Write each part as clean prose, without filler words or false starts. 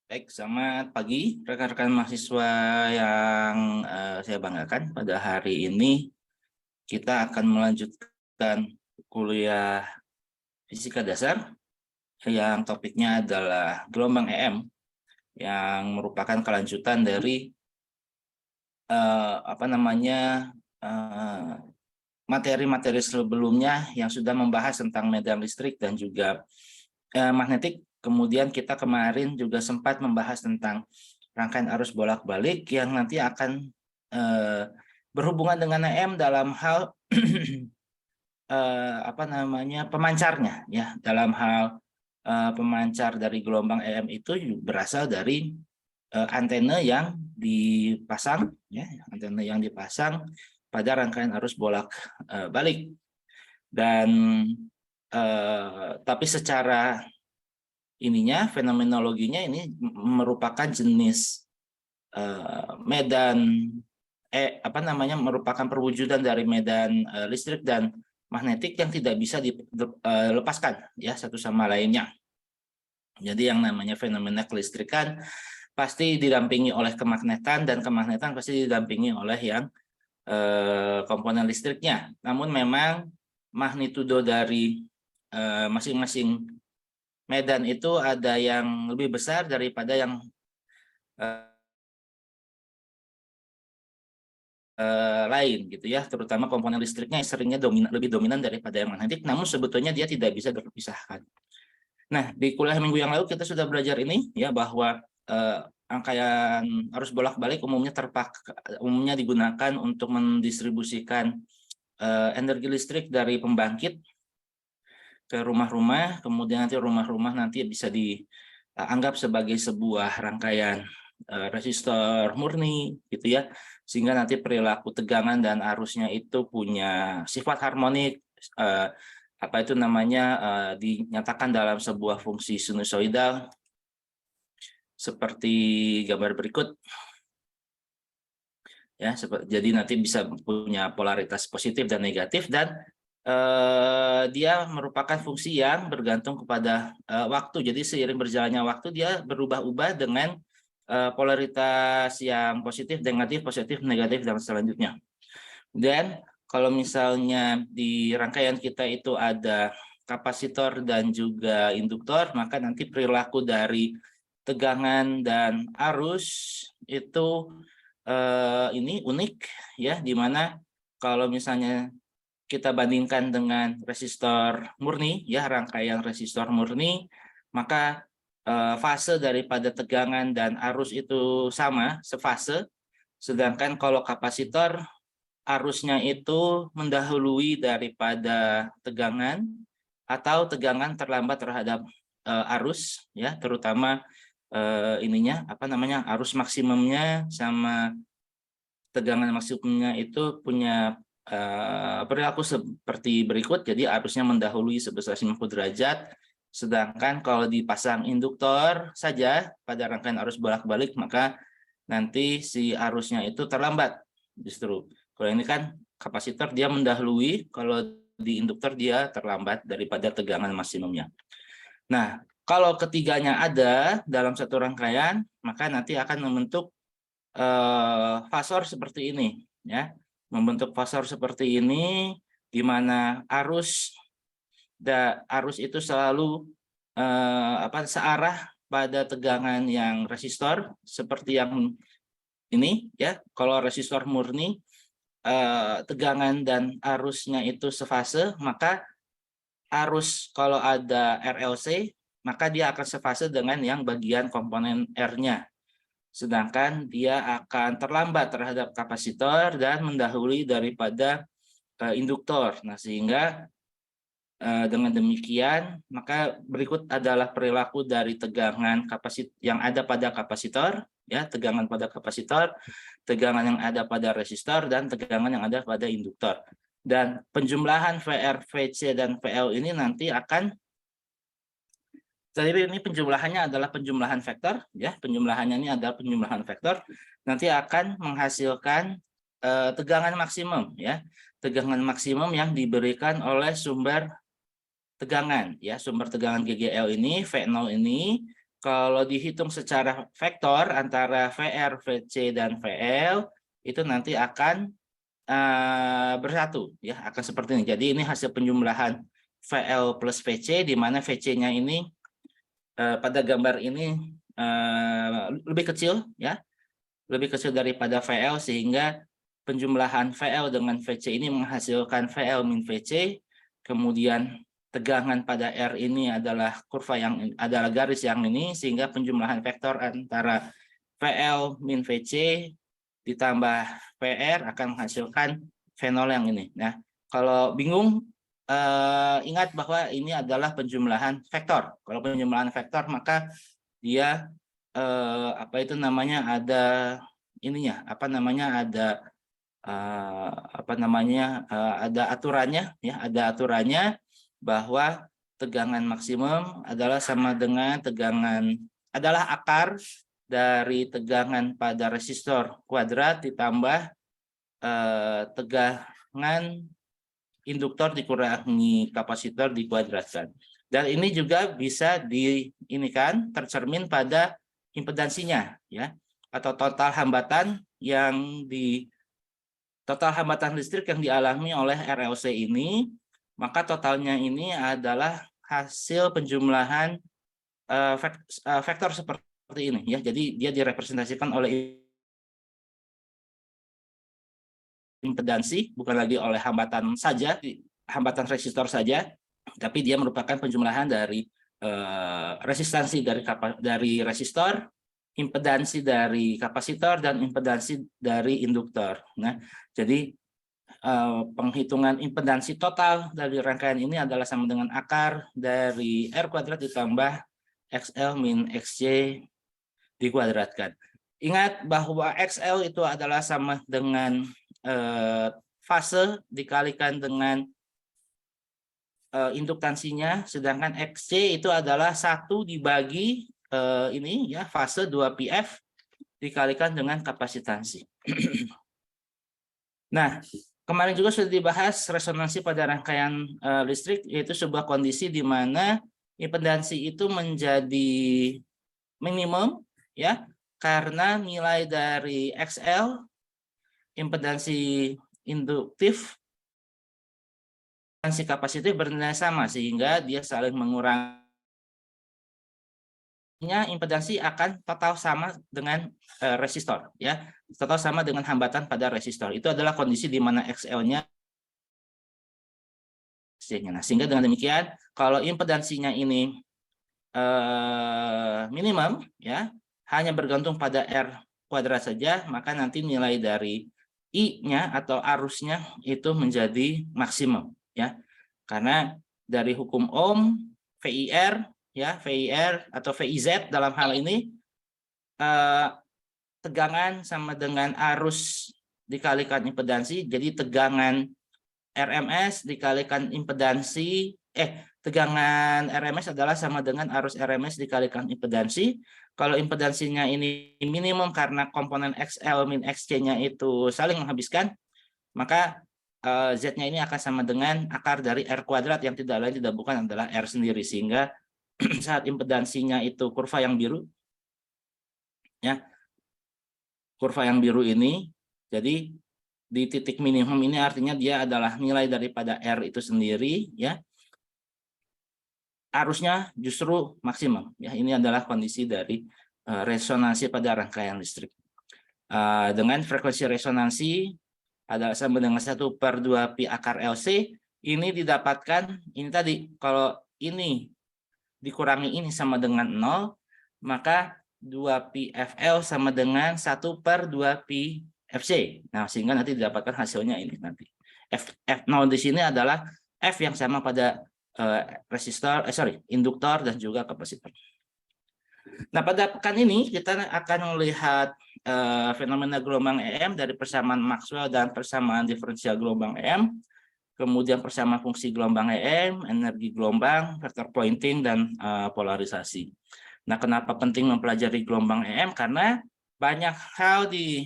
Baik, selamat pagi rekan-rekan mahasiswa yang saya banggakan. Pada hari ini kita akan melanjutkan kuliah Fisika Dasar yang topiknya adalah gelombang EM yang merupakan kelanjutan dari materi-materi sebelumnya yang sudah membahas tentang medan listrik dan juga magnetik. Kemudian kita kemarin juga sempat membahas tentang rangkaian arus bolak-balik yang nanti akan berhubungan dengan EM dalam hal pemancarnya, ya, dalam hal pemancar dari gelombang EM itu berasal dari antena yang dipasang, ya, antena yang dipasang pada rangkaian arus bolak-balik. Dan tapi secara fenomenologinya ini merupakan jenis medan merupakan perwujudan dari medan listrik dan magnetik yang tidak bisa dilepaskan, ya, satu sama lainnya. Jadi yang namanya fenomena kelistrikan pasti didampingi oleh kemagnetan dan kemagnetan pasti didampingi oleh yang komponen listriknya. Namun memang magnitudo dari masing-masing medan itu ada yang lebih besar daripada yang lain, gitu ya, terutama komponen listriknya seringnya lebih dominan daripada yang magnetik, namun sebetulnya dia tidak bisa terpisahkan. Nah, di kuliah minggu yang lalu kita sudah belajar ini, ya, bahwa rangkaian arus bolak-balik umumnya digunakan untuk mendistribusikan energi listrik dari pembangkit ke rumah-rumah, kemudian nanti rumah-rumah nanti bisa dianggap sebagai sebuah rangkaian resistor murni, gitu ya, sehingga nanti perilaku tegangan dan arusnya itu punya sifat harmonik, dinyatakan dalam sebuah fungsi sinusoidal seperti gambar berikut, ya. Jadi nanti bisa punya polaritas positif dan negatif, dan dia merupakan fungsi yang bergantung kepada waktu. Jadi seiring berjalannya waktu dia berubah-ubah dengan polaritas yang positif, negatif, dan selanjutnya. Dan kalau misalnya di rangkaian kita itu ada kapasitor dan juga induktor, maka nanti perilaku dari tegangan dan arus itu ini unik, ya, di mana kalau misalnya kita bandingkan dengan resistor murni, ya, rangkaian resistor murni, maka fase daripada tegangan dan arus itu sama, sefase. Sedangkan kalau kapasitor, arusnya itu mendahului daripada tegangan atau tegangan terlambat terhadap arus, ya, terutama arus maksimumnya sama tegangan maksimumnya itu punya perilaku seperti berikut. Jadi arusnya mendahului sebesar 90 derajat, sedangkan kalau dipasang induktor saja pada rangkaian arus bolak-balik maka nanti si arusnya itu terlambat justru. Kalau ini kan kapasitor dia mendahului, kalau di induktor dia terlambat daripada tegangan maksimumnya. Nah, kalau ketiganya ada dalam satu rangkaian, maka nanti akan membentuk fasor seperti ini, ya. Membentuk fasor seperti ini di mana arus itu selalu searah pada tegangan yang resistor seperti yang ini, ya. Kalau resistor murni tegangan dan arusnya itu sefase, maka arus kalau ada RLC maka dia akan sefase dengan yang bagian komponen R-nya. Sedangkan dia akan terlambat terhadap kapasitor dan mendahului daripada induktor. Nah, sehingga dengan demikian maka berikut adalah perilaku dari tegangan yang ada pada kapasitor, ya, tegangan pada kapasitor, tegangan yang ada pada resistor, dan tegangan yang ada pada induktor. Dan penjumlahan VR, VC, dan VL ini nanti akan, jadi ini penjumlahannya adalah penjumlahan vektor, ya, penjumlahannya ini adalah penjumlahan vektor, nanti akan menghasilkan tegangan maksimum, ya, tegangan maksimum yang diberikan oleh sumber tegangan, ya, sumber tegangan GGL ini, V0 ini kalau dihitung secara vektor antara VR, VC, dan VL, itu nanti akan bersatu, ya, akan seperti ini. Jadi ini hasil penjumlahan VL plus VC, di mana VC-nya ini pada gambar ini lebih kecil, ya, lebih kecil daripada VL, sehingga penjumlahan VL dengan VC ini menghasilkan VL min VC, kemudian tegangan pada R ini adalah adalah garis yang ini, sehingga penjumlahan vektor antara VL min VC ditambah PR akan menghasilkan fenol yang ini. Nah, kalau bingung, ingat bahwa ini adalah penjumlahan vektor. Kalau penjumlahan vektor, maka dia apa itu namanya, ada ininya, apa namanya, ada aturannya, ya, ada aturannya bahwa tegangan maksimum adalah sama dengan adalah akar dari tegangan pada resistor kuadrat ditambah tegangan induktor dikurangi kapasitor dikuadratkan. Dan ini juga bisa tercermin pada impedansinya, ya, atau total hambatan listrik yang dialami oleh RLC ini. Maka totalnya ini adalah hasil penjumlahan vektor seperti ini, ya. Jadi dia direpresentasikan oleh impedansi, bukan lagi oleh hambatan resistor saja, tapi dia merupakan penjumlahan dari resistansi dari resistor, impedansi dari kapasitor, dan impedansi dari induktor. Nah, jadi penghitungan impedansi total dari rangkaian ini adalah sama dengan akar dari R kuadrat ditambah XL min XC dikuadratkan. Ingat bahwa XL itu adalah sama dengan fase dikalikan dengan induktansinya, sedangkan XC itu adalah 1 dibagi ini, ya, fase 2PF dikalikan dengan kapasitansi. Nah, kemarin juga sudah dibahas resonansi pada rangkaian listrik, yaitu sebuah kondisi di mana impedansi itu menjadi minimum, ya, karena nilai dari XL, impedansi induktif, impedansi kapasitif bernilai sama, sehingga dia saling mengurangi. Impedansi akan total sama dengan resistor, ya, total sama dengan hambatan pada resistor. Itu adalah kondisi di mana XL-nya. Nah, sehingga dengan demikian, kalau impedansinya ini minimum, ya, hanya bergantung pada R kuadrat saja, maka nanti nilai dari I-nya atau arusnya itu menjadi maksimum, ya, karena dari hukum Ohm, VIR, ya, VIR atau VIZ dalam hal ini tegangan sama dengan arus dikalikan impedansi, jadi tegangan RMS dikalikan impedansi, tegangan RMS adalah sama dengan arus RMS dikalikan impedansi. Kalau impedansinya ini minimum karena komponen XL min XC-nya itu saling menghabiskan, maka Z-nya ini akan sama dengan akar dari R kuadrat yang tidak lain tidak bukan adalah R sendiri, sehingga saat impedansinya itu kurva yang biru, ya, kurva yang biru ini, jadi di titik minimum ini artinya dia adalah nilai daripada R itu sendiri, ya, arusnya justru maksimum, ya. Ini adalah kondisi dari resonansi pada rangkaian listrik. Dengan frekuensi resonansi adalah sama dengan 1/2 pi akar LC. Ini didapatkan, ini tadi, kalau ini dikurangi ini sama dengan 0, maka 2pi FL sama dengan 1/2 pi FC. Nah, sehingga nanti didapatkan hasilnya ini nanti. F0 di sini adalah F yang sama pada induktor dan juga kapasitor. Nah, pada pekan ini kita akan melihat fenomena gelombang EM dari persamaan Maxwell dan persamaan diferensial gelombang EM, kemudian persamaan fungsi gelombang EM, energi gelombang, vektor pointing, dan polarisasi. Nah, kenapa penting mempelajari gelombang EM? Karena banyak hal di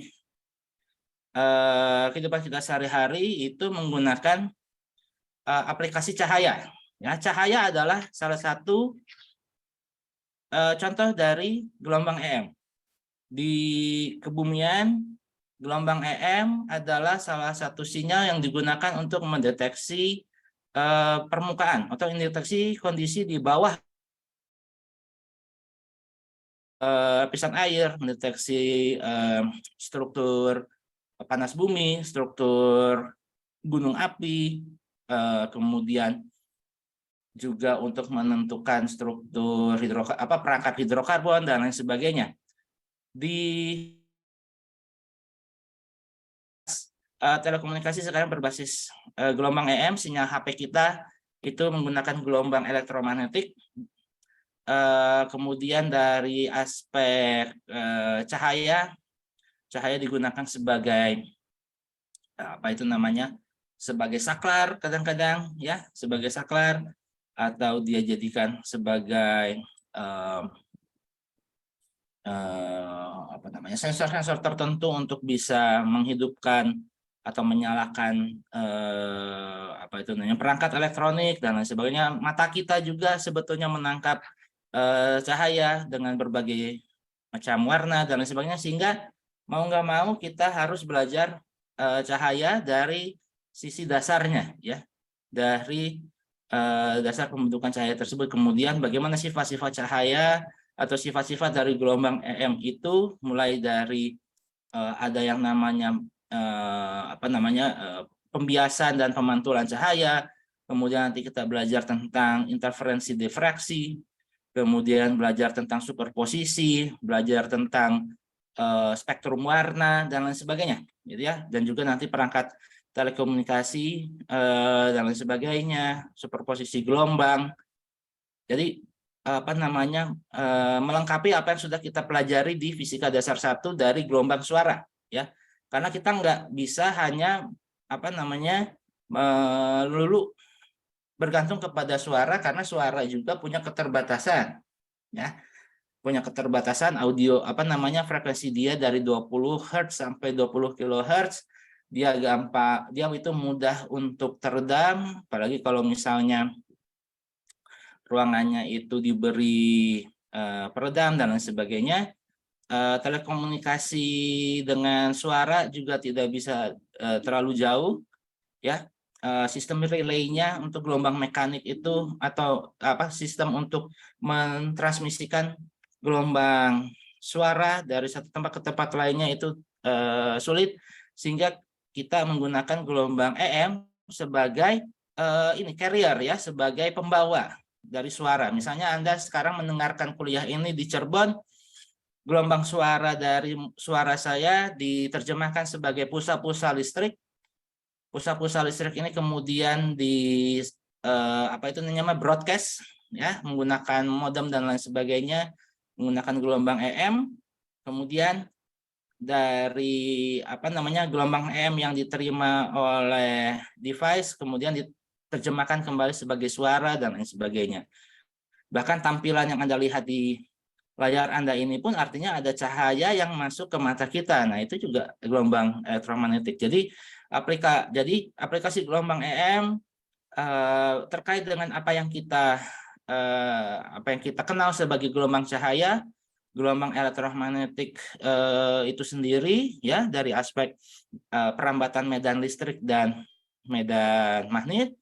kehidupan kita sehari-hari itu menggunakan aplikasi cahaya. Ya, cahaya adalah salah satu contoh dari gelombang EM. Di kebumian, gelombang EM adalah salah satu sinyal yang digunakan untuk mendeteksi permukaan atau mendeteksi kondisi di bawah lapisan air, mendeteksi struktur panas bumi, struktur gunung api, kemudian juga untuk menentukan struktur perangkap hidrokarbon dan lain sebagainya. Di telekomunikasi sekarang berbasis gelombang EM, sinyal HP kita itu menggunakan gelombang elektromagnetik. Kemudian dari aspek cahaya digunakan sebagai sebagai saklar kadang-kadang ya, sebagai saklar, atau dia jadikan sebagai sensor-sensor tertentu untuk bisa menghidupkan atau menyalakan perangkat elektronik dan lain sebagainya. Mata kita juga sebetulnya menangkap cahaya dengan berbagai macam warna dan lain sebagainya, sehingga mau nggak mau kita harus belajar cahaya dari sisi dasarnya, ya, dari dasar pembentukan cahaya tersebut. Kemudian bagaimana sifat-sifat cahaya atau sifat-sifat dari gelombang EM itu, mulai dari ada yang namanya pembiasan dan pemantulan cahaya, kemudian nanti kita belajar tentang interferensi difraksi, kemudian belajar tentang superposisi, belajar tentang spektrum warna dan lain sebagainya, gitu ya. Dan juga nanti perangkat telekomunikasi dan lain sebagainya, superposisi gelombang. Jadi melengkapi apa yang sudah kita pelajari di Fisika Dasar 1 dari gelombang suara, ya. Karena kita nggak bisa hanya melulu bergantung kepada suara, karena suara juga punya keterbatasan, ya, punya keterbatasan audio, frekuensi dia dari 20 Hz sampai 20 kHz. Dia itu mudah untuk teredam, apalagi kalau misalnya ruangannya itu diberi peredam dan lain sebagainya. Telekomunikasi dengan suara juga tidak bisa terlalu jauh, ya. Sistem relay-nya untuk gelombang mekanik itu, atau sistem untuk mentransmisikan gelombang suara dari satu tempat ke tempat lainnya itu sulit, sehingga kita menggunakan gelombang EM sebagai carrier, ya, sebagai pembawa dari suara. Misalnya Anda sekarang mendengarkan kuliah ini di Cirebon, gelombang suara dari suara saya diterjemahkan sebagai pulsa-pulsa listrik. Pulsa-pulsa listrik ini kemudian di broadcast, ya, menggunakan modem dan lain sebagainya, menggunakan gelombang EM. Kemudian dari gelombang EM yang diterima oleh device kemudian diterjemahkan kembali sebagai suara dan lain sebagainya. Bahkan tampilan yang Anda lihat di layar Anda ini pun artinya ada cahaya yang masuk ke mata kita. Nah, itu juga gelombang elektromagnetik. Jadi aplikasi gelombang EM terkait dengan apa yang kita kenal sebagai gelombang cahaya, gelombang elektromagnetik itu sendiri, ya, dari aspek perambatan medan listrik dan medan magnet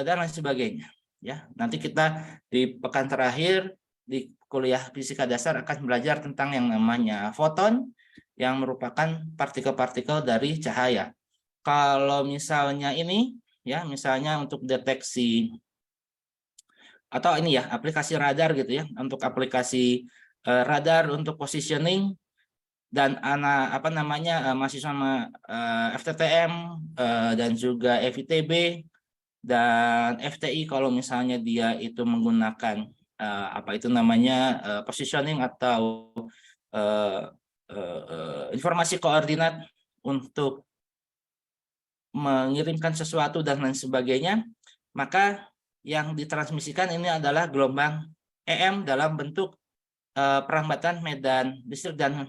dan lain sebagainya, ya. Nanti kita di pekan terakhir di kuliah Fisika Dasar akan belajar tentang yang namanya foton, yang merupakan partikel-partikel dari cahaya. Kalau misalnya ini, ya, misalnya untuk deteksi atau ini, ya, aplikasi radar gitu, ya, untuk aplikasi radar untuk positioning, dan mahasiswa FTTM dan juga FITB dan FTI, kalau misalnya dia itu menggunakan positioning atau informasi koordinat untuk mengirimkan sesuatu dan lain sebagainya, maka yang ditransmisikan ini adalah gelombang EM dalam bentuk perambatan medan listrik dan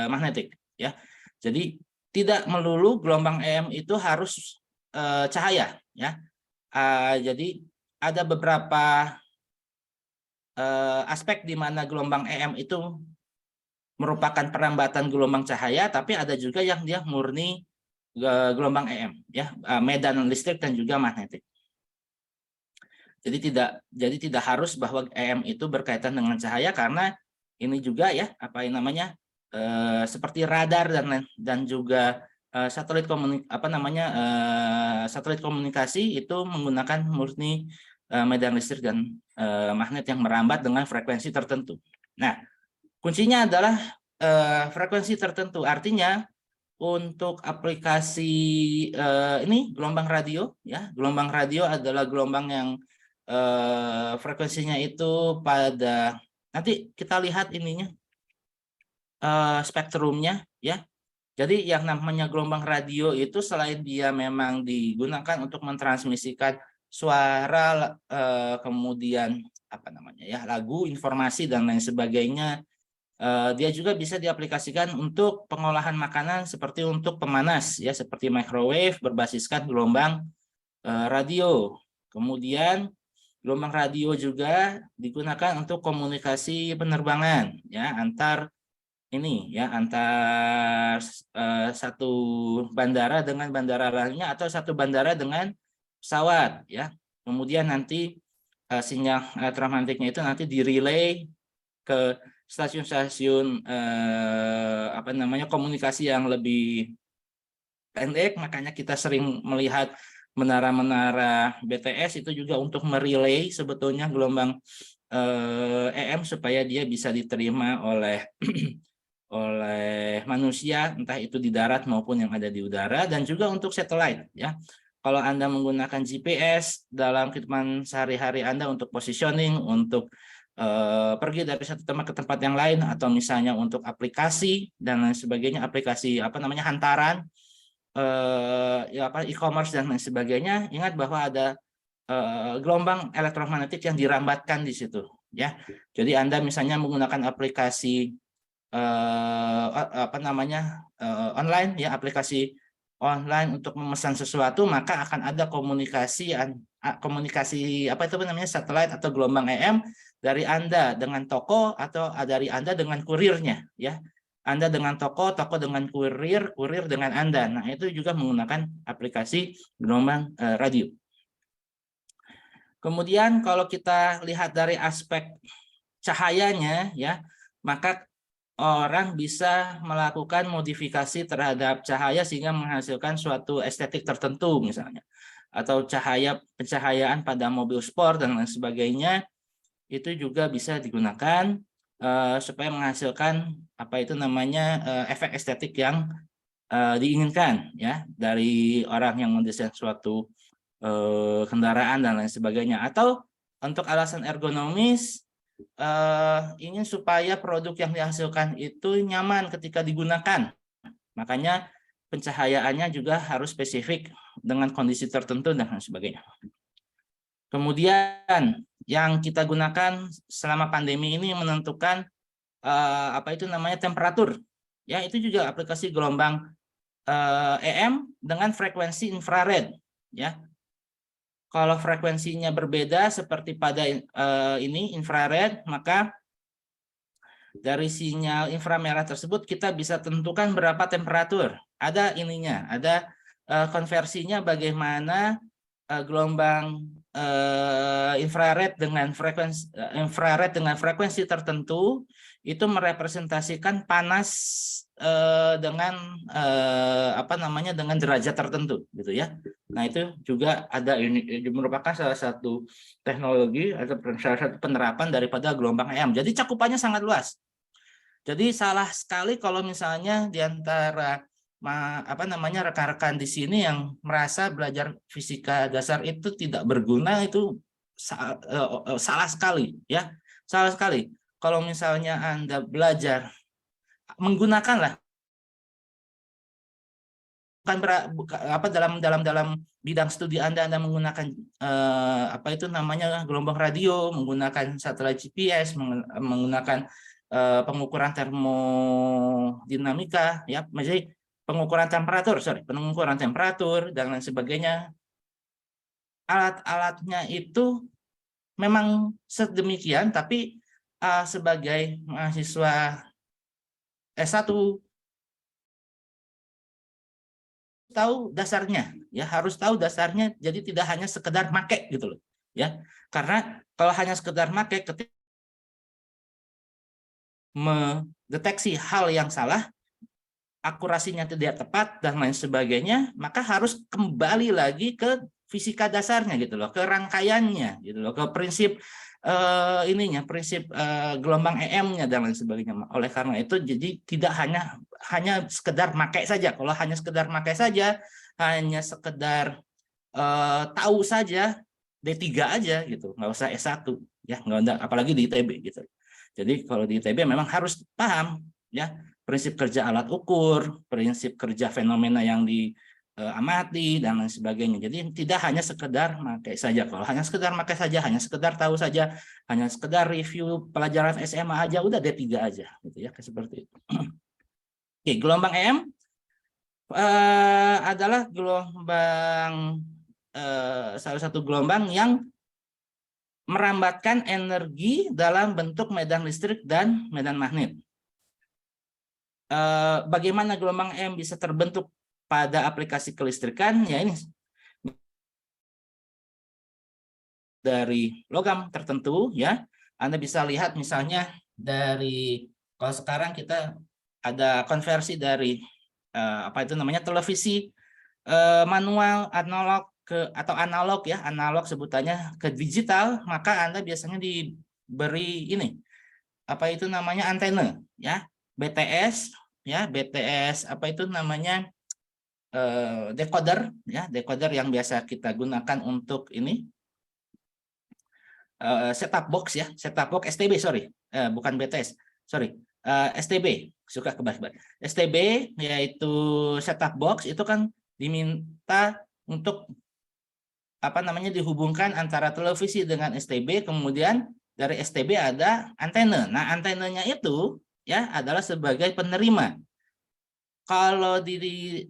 magnetik, ya. Jadi tidak melulu gelombang EM itu harus cahaya, ya. Jadi ada beberapa aspek di mana gelombang EM itu merupakan perlambatan gelombang cahaya, tapi ada juga yang dia murni gelombang EM, ya, medan listrik dan juga magnetik. Jadi tidak harus bahwa EM itu berkaitan dengan cahaya, karena ini juga ya apa yang namanya seperti radar dan juga satelit satelit komunikasi itu menggunakan murni medan listrik dan magnet yang merambat dengan frekuensi tertentu. Nah, kuncinya adalah frekuensi tertentu. Artinya untuk aplikasi ini gelombang radio, ya, gelombang radio adalah gelombang yang frekuensinya itu pada, nanti kita lihat ininya spektrumnya, ya. Jadi yang namanya gelombang radio itu selain dia memang digunakan untuk mentransmisikan suara, kemudian apa namanya ya, lagu, informasi dan lain sebagainya, dia juga bisa diaplikasikan untuk pengolahan makanan seperti untuk pemanas ya, seperti microwave berbasiskan gelombang radio. Kemudian gelombang radio juga digunakan untuk komunikasi penerbangan ya, antar satu bandara dengan bandara lainnya atau satu bandara dengan pesawat ya. Kemudian nanti sinyal elektromagnetiknya itu nanti direlay ke stasiun-stasiun komunikasi yang lebih pendek. Makanya kita sering melihat menara-menara BTS itu juga untuk merelay sebetulnya gelombang EM supaya dia bisa diterima oleh oleh manusia, entah itu di darat maupun yang ada di udara, dan juga untuk satelit ya. Kalau Anda menggunakan GPS dalam kehidupan sehari-hari Anda untuk positioning, untuk pergi dari satu tempat ke tempat yang lain, atau misalnya untuk aplikasi dan lain sebagainya, aplikasi hantaran, e-commerce dan lain sebagainya, ingat bahwa ada gelombang elektromagnetik yang dirambatkan di situ ya. Jadi Anda misalnya menggunakan aplikasi online ya, aplikasi online untuk memesan sesuatu, maka akan ada komunikasi satelit atau gelombang EM dari Anda dengan toko atau dari Anda dengan kurirnya ya. Anda dengan toko dengan kurir dengan Anda. Nah, itu juga menggunakan aplikasi gelombang radio. Kemudian kalau kita lihat dari aspek cahayanya ya, maka orang bisa melakukan modifikasi terhadap cahaya sehingga menghasilkan suatu estetik tertentu misalnya. Atau pencahayaan pada mobil sport dan lain sebagainya, itu juga bisa digunakan supaya menghasilkan efek estetik yang diinginkan ya dari orang yang mendesain suatu kendaraan dan lain sebagainya. Atau untuk alasan ergonomis, ingin supaya produk yang dihasilkan itu nyaman ketika digunakan. Makanya pencahayaannya juga harus spesifik dengan kondisi tertentu dan lain sebagainya. Kemudian yang kita gunakan selama pandemi ini menentukan temperatur. Ya, itu juga aplikasi gelombang EM dengan frekuensi infrared. Ya, kalau frekuensinya berbeda seperti pada infrared, maka dari sinyal inframerah tersebut kita bisa tentukan berapa temperatur. Ada konversinya bagaimana gelombang infrared dengan frekuensi tertentu itu merepresentasikan panas dengan derajat tertentu gitu ya. Nah, itu juga merupakan salah satu teknologi atau salah satu penerapan daripada gelombang EM. Jadi cakupannya sangat luas. Jadi salah sekali kalau misalnya di antara rekan-rekan di sini yang merasa belajar fisika dasar itu tidak berguna, itu salah sekali ya. Salah sekali. Kalau misalnya Anda belajar menggunakanlah dalam bidang studi Anda menggunakan gelombang radio, menggunakan satelit GPS, menggunakan pengukuran termodinamika ya, maksudnya pengukuran temperatur dan lain sebagainya. Alat-alatnya itu memang sedemikian, tapi sebagai mahasiswa S1 tahu dasarnya, ya harus tahu dasarnya. Jadi tidak hanya sekedar make gitu loh, ya. Karena kalau hanya sekedar make, ketika mendeteksi hal yang salah, akurasinya tidak tepat dan lain sebagainya, maka harus kembali lagi ke fisika dasarnya gitu loh, ke rangkaiannya gitu loh, ke prinsip prinsip gelombang EM-nya dan lain sebagainya. Oleh karena itu, jadi tidak hanya sekedar pakai saja. Kalau hanya sekedar pakai saja, hanya sekedar tahu saja, D3 aja gitu, nggak usah S1 ya, nggak ada, apalagi di ITB gitu. Jadi kalau di ITB memang harus paham ya prinsip kerja alat ukur, prinsip kerja fenomena yang diamati dan lain sebagainya. Jadi tidak hanya sekedar pakai saja. Kalau hanya sekedar pakai saja, hanya sekedar tahu saja, hanya sekedar review pelajaran SMA aja, udah D3 aja gitu ya, seperti itu. Oke, gelombang EM adalah gelombang salah satu gelombang yang merambatkan energi dalam bentuk medan listrik dan medan magnet. Bagaimana gelombang EM bisa terbentuk pada aplikasi kelistrikan? Ya ini dari logam tertentu ya. Anda bisa lihat misalnya dari, kalau sekarang kita ada konversi dari apa itu namanya, televisi manual analog atau analog ya, analog sebutannya, ke digital, maka Anda biasanya diberi ini, apa itu namanya, antena ya, BTS ya, BTS apa itu namanya, decoder ya, decoder yang biasa kita gunakan untuk ini, set-top box ya, set-top box STB, sorry, bukan BTS, sorry, STB, suka kebas-bas. STB yaitu set-top box, itu kan diminta untuk apa namanya, dihubungkan antara televisi dengan STB, kemudian dari STB ada antena. Nah, antenanya itu ya adalah sebagai penerima. Kalau di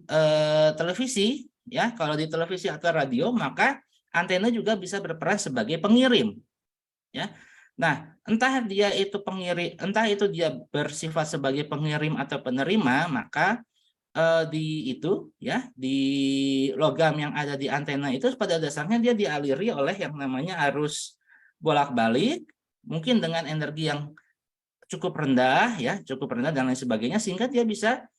televisi ya, kalau di televisi atau radio, maka antena juga bisa berperan sebagai pengirim ya. Nah, entah dia itu pengirim, entah itu dia bersifat sebagai pengirim atau penerima, maka di itu ya, di logam yang ada di antena itu pada dasarnya dia dialiri oleh yang namanya arus bolak-balik, mungkin dengan energi yang cukup rendah ya, cukup rendah dan lain sebagainya, sehingga dia bisa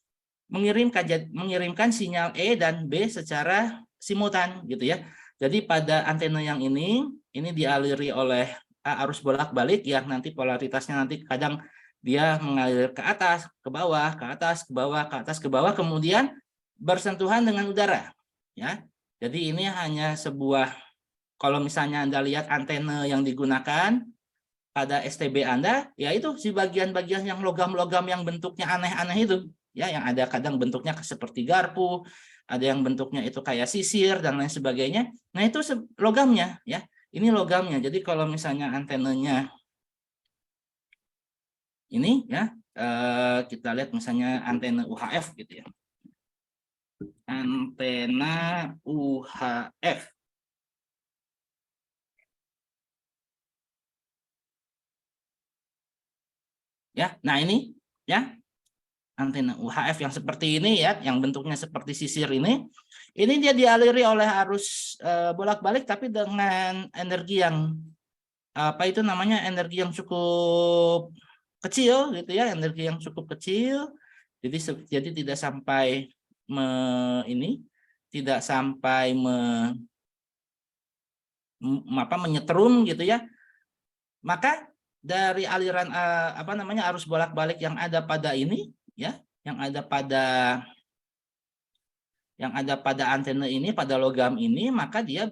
mengirimkan sinyal E dan B secara simultan gitu ya. Jadi pada antena yang ini dialiri oleh arus bolak-balik yang nanti polaritasnya nanti kadang dia mengalir ke atas, ke bawah, ke atas, ke bawah, ke atas, ke bawah, kemudian bersentuhan dengan udara ya. Jadi ini hanya sebuah, kalau misalnya Anda lihat antena yang digunakan pada STB Anda, yaitu si bagian-bagian yang logam-logam yang bentuknya aneh-aneh itu, ya, yang ada kadang bentuknya seperti garpu, ada yang bentuknya itu kayak sisir dan lain sebagainya. Nah, itu logamnya, ya. Ini logamnya. Jadi kalau misalnya antenanya ini, ya, kita lihat misalnya antena UHF gitu ya. Antena UHF. Ya, nah ini, ya, antena UHF yang seperti ini ya, yang bentuknya seperti sisir ini dia dialiri oleh arus bolak-balik, tapi dengan energi yang apa itu namanya, energi yang cukup kecil gitu ya, energi yang cukup kecil. Jadi tidak sampai ini, tidak sampai menyetrum gitu ya. Maka dari aliran apa namanya, arus bolak-balik yang ada pada ini ya, yang ada pada antena ini, pada logam ini, maka dia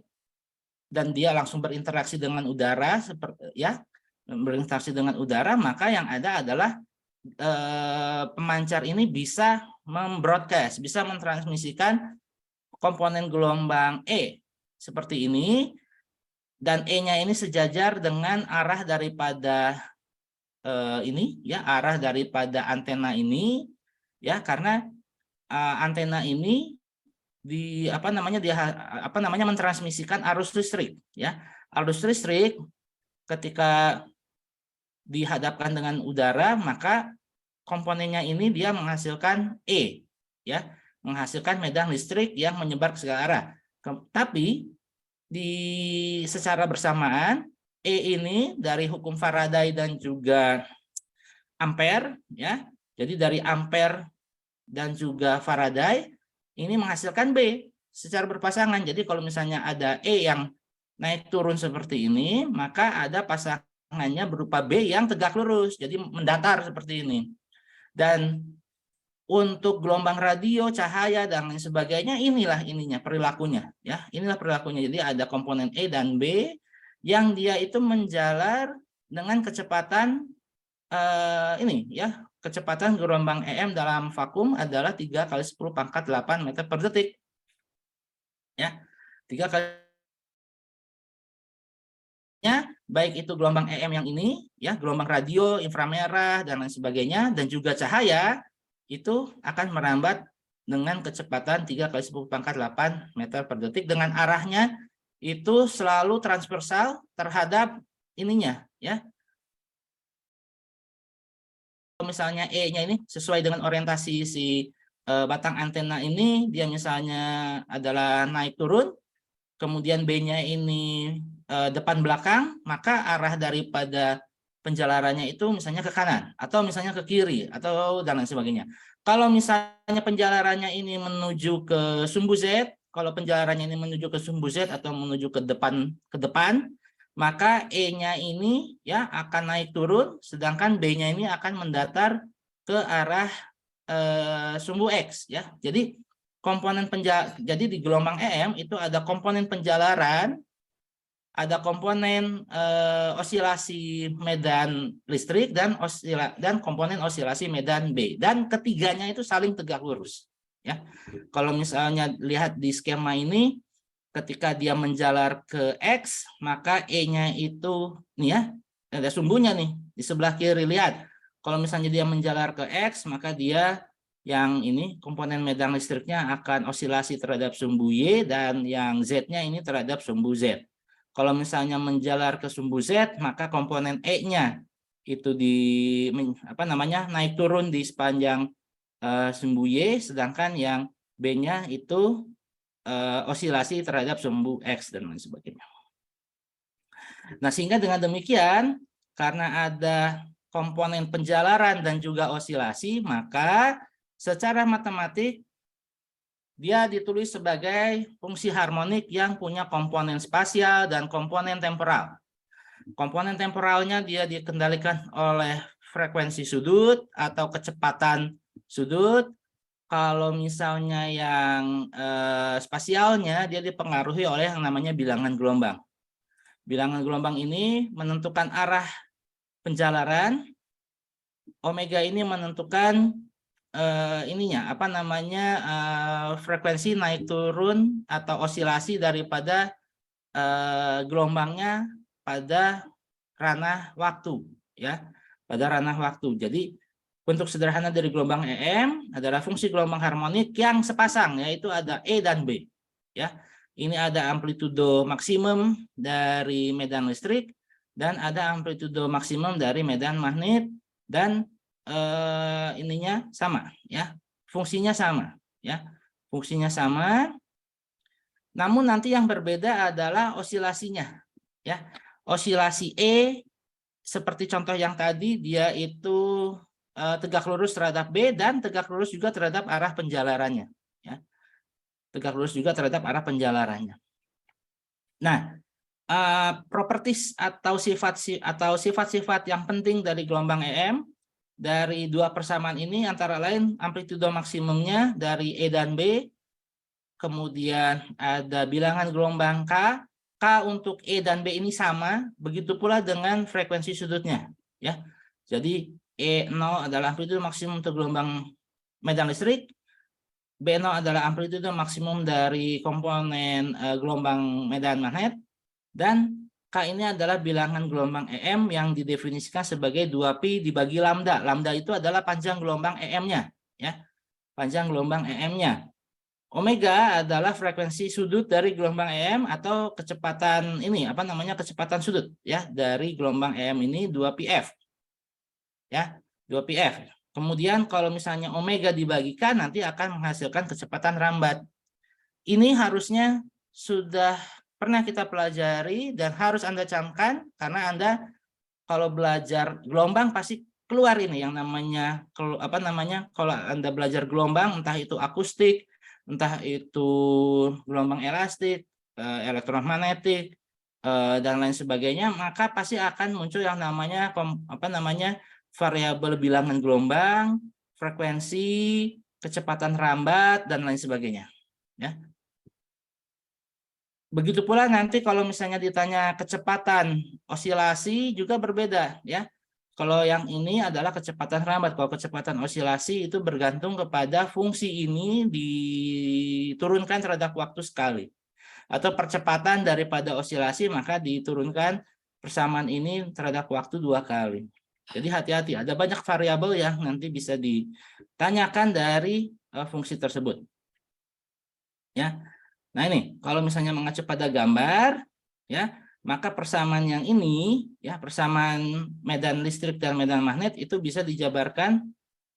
langsung berinteraksi dengan udara, seperti ya, berinteraksi dengan udara, maka yang ada adalah pemancar ini bisa membroadcast, bisa mentransmisikan komponen gelombang E seperti ini, dan E-nya ini sejajar dengan arah daripada ini ya, arah daripada antena ini ya, karena antena ini mentransmisikan arus listrik ya. Arus listrik ketika dihadapkan dengan udara, maka komponennya ini dia menghasilkan E, ya, menghasilkan medan listrik yang menyebar ke segala arah. Tapi secara bersamaan E ini dari hukum Faraday dan juga Ampere, ya. Jadi dari Ampere dan juga Faraday ini menghasilkan B secara berpasangan. Jadi kalau misalnya ada E yang naik turun seperti ini, maka ada pasangannya berupa B yang tegak lurus, jadi mendatar seperti ini. Dan untuk gelombang radio, cahaya dan lain sebagainya, inilah perilakunya, ya. Inilah perilakunya. Jadi ada komponen E dan B yang dia itu menjalar dengan kecepatan ini, ya. Kecepatan gelombang EM dalam vakum adalah 3 × 10⁸ meter per detik. Ya. 3 kali baik itu gelombang EM yang ini, ya, gelombang radio, inframerah dan lain sebagainya, dan juga cahaya itu akan merambat dengan kecepatan 3 × 10⁸ meter per detik dengan arahnya itu selalu transversal terhadap ininya, ya. Misalnya E-nya ini sesuai dengan orientasi si batang antena ini, dia misalnya adalah naik turun, kemudian B-nya ini depan belakang, maka arah daripada penjalarannya itu misalnya ke kanan atau misalnya ke kiri atau dan lain sebagainya. Kalau misalnya penjalarannya ini menuju ke sumbu Z, kalau penjalarannya ini menuju ke sumbu Z atau menuju ke depan, maka E-nya ini, ya, akan naik turun, sedangkan B-nya ini akan mendatar ke arah sumbu X, ya. Jadi jadi di gelombang EM itu ada komponen penjalaran, ada komponen osilasi medan listrik dan komponen osilasi medan B, dan ketiganya itu saling tegak lurus, ya. Kalau misalnya lihat di skema ini, ketika dia menjalar ke X, maka E-nya itu nih, ya, ada sumbunya nih di sebelah kiri. Lihat, kalau misalnya dia menjalar ke X, maka dia yang ini komponen medan listriknya akan osilasi terhadap sumbu Y, dan yang Z-nya ini terhadap sumbu Z. Kalau misalnya menjalar ke sumbu Z, maka komponen E-nya itu naik turun di sepanjang sumbu Y, sedangkan yang B-nya itu osilasi terhadap sumbu X dan lain sebagainya. Nah, sehingga dengan demikian, karena ada komponen penjalaran dan juga osilasi, maka secara matematik dia ditulis sebagai fungsi harmonik yang punya komponen spasial dan komponen temporal. Komponen temporalnya dia dikendalikan oleh frekuensi sudut atau kecepatan sudut. Kalau misalnya yang spasialnya dia dipengaruhi oleh yang namanya bilangan gelombang. Bilangan gelombang ini menentukan arah penjalaran. Omega ini menentukan frekuensi naik turun atau osilasi daripada gelombangnya pada ranah waktu, ya, pada ranah waktu. Jadi bentuk sederhana dari gelombang EM adalah fungsi gelombang harmonik yang sepasang, yaitu ada E dan B, ya. Ini ada amplitudo maksimum dari medan listrik dan ada amplitudo maksimum dari medan magnet, dan ininya sama, ya. Fungsinya sama, ya. Fungsinya sama. Namun nanti yang berbeda adalah osilasinya, ya. Osilasi E seperti contoh yang tadi, dia itu tegak lurus terhadap B dan tegak lurus juga terhadap arah penjalarannya, ya. Tegak lurus juga terhadap arah penjalarannya. Nah, properties atau sifat-sifat yang penting dari gelombang EM dari dua persamaan ini antara lain amplitudo maksimumnya dari E dan B, kemudian ada bilangan gelombang K. K untuk E dan B ini sama, begitu pula dengan frekuensi sudutnya, ya. Jadi E0 adalah amplitudo maksimum untuk gelombang medan listrik, B0 adalah amplitudo maksimum dari komponen gelombang medan magnet, dan K ini adalah bilangan gelombang EM yang didefinisikan sebagai 2pi dibagi lambda. Lambda itu adalah panjang gelombang EM-nya, ya. Panjang gelombang EM-nya. Omega adalah frekuensi sudut dari gelombang EM atau kecepatan ini kecepatan sudut ya dari gelombang EM ini 2πf ya 2πf. Kemudian kalau misalnya omega dibagikan nanti akan menghasilkan kecepatan rambat. Ini harusnya sudah pernah kita pelajari dan harus Anda camkan karena Anda kalau belajar gelombang pasti keluar ini yang namanya kalau Anda belajar gelombang entah itu akustik, entah itu gelombang elastik, elektromagnetik dan lain sebagainya, maka pasti akan muncul yang namanya variabel bilangan gelombang, frekuensi, kecepatan rambat dan lain sebagainya, ya. Begitu pula nanti kalau misalnya ditanya kecepatan osilasi juga berbeda ya. Kalau yang ini adalah kecepatan rambat. Kalau kecepatan osilasi itu bergantung kepada fungsi ini diturunkan terhadap waktu sekali. Atau percepatan daripada osilasi maka diturunkan persamaan ini terhadap waktu 2 kali. Jadi hati-hati, ada banyak variabel yang nanti bisa ditanyakan dari fungsi tersebut. Ya. Nah ini, kalau misalnya mengacu pada gambar, ya, maka persamaan yang ini, ya, persamaan medan listrik dan medan magnet itu bisa dijabarkan,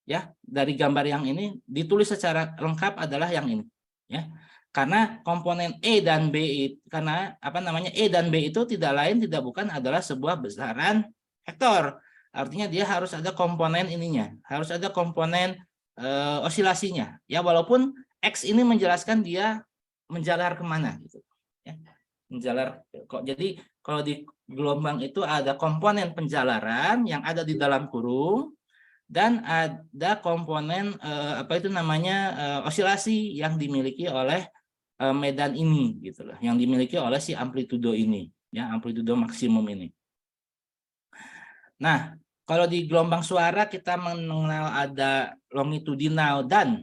ya, dari gambar yang ini ditulis secara lengkap adalah yang ini, ya, karena komponen E dan B E dan B itu tidak lain tidak bukan adalah sebuah besaran vektor, artinya dia harus ada komponen ininya, harus ada komponen osilasinya, ya, walaupun X ini menjelaskan dia menjalar kemana gitu ya, menjalar kok. Jadi kalau di gelombang itu ada komponen penjalaran yang ada di dalam kurung dan ada komponen osilasi yang dimiliki oleh medan ini gitu loh, yang dimiliki oleh si amplitudo ini ya, amplitudo maksimum ini. Nah, kalau di gelombang suara kita mengenal ada longitudinal dan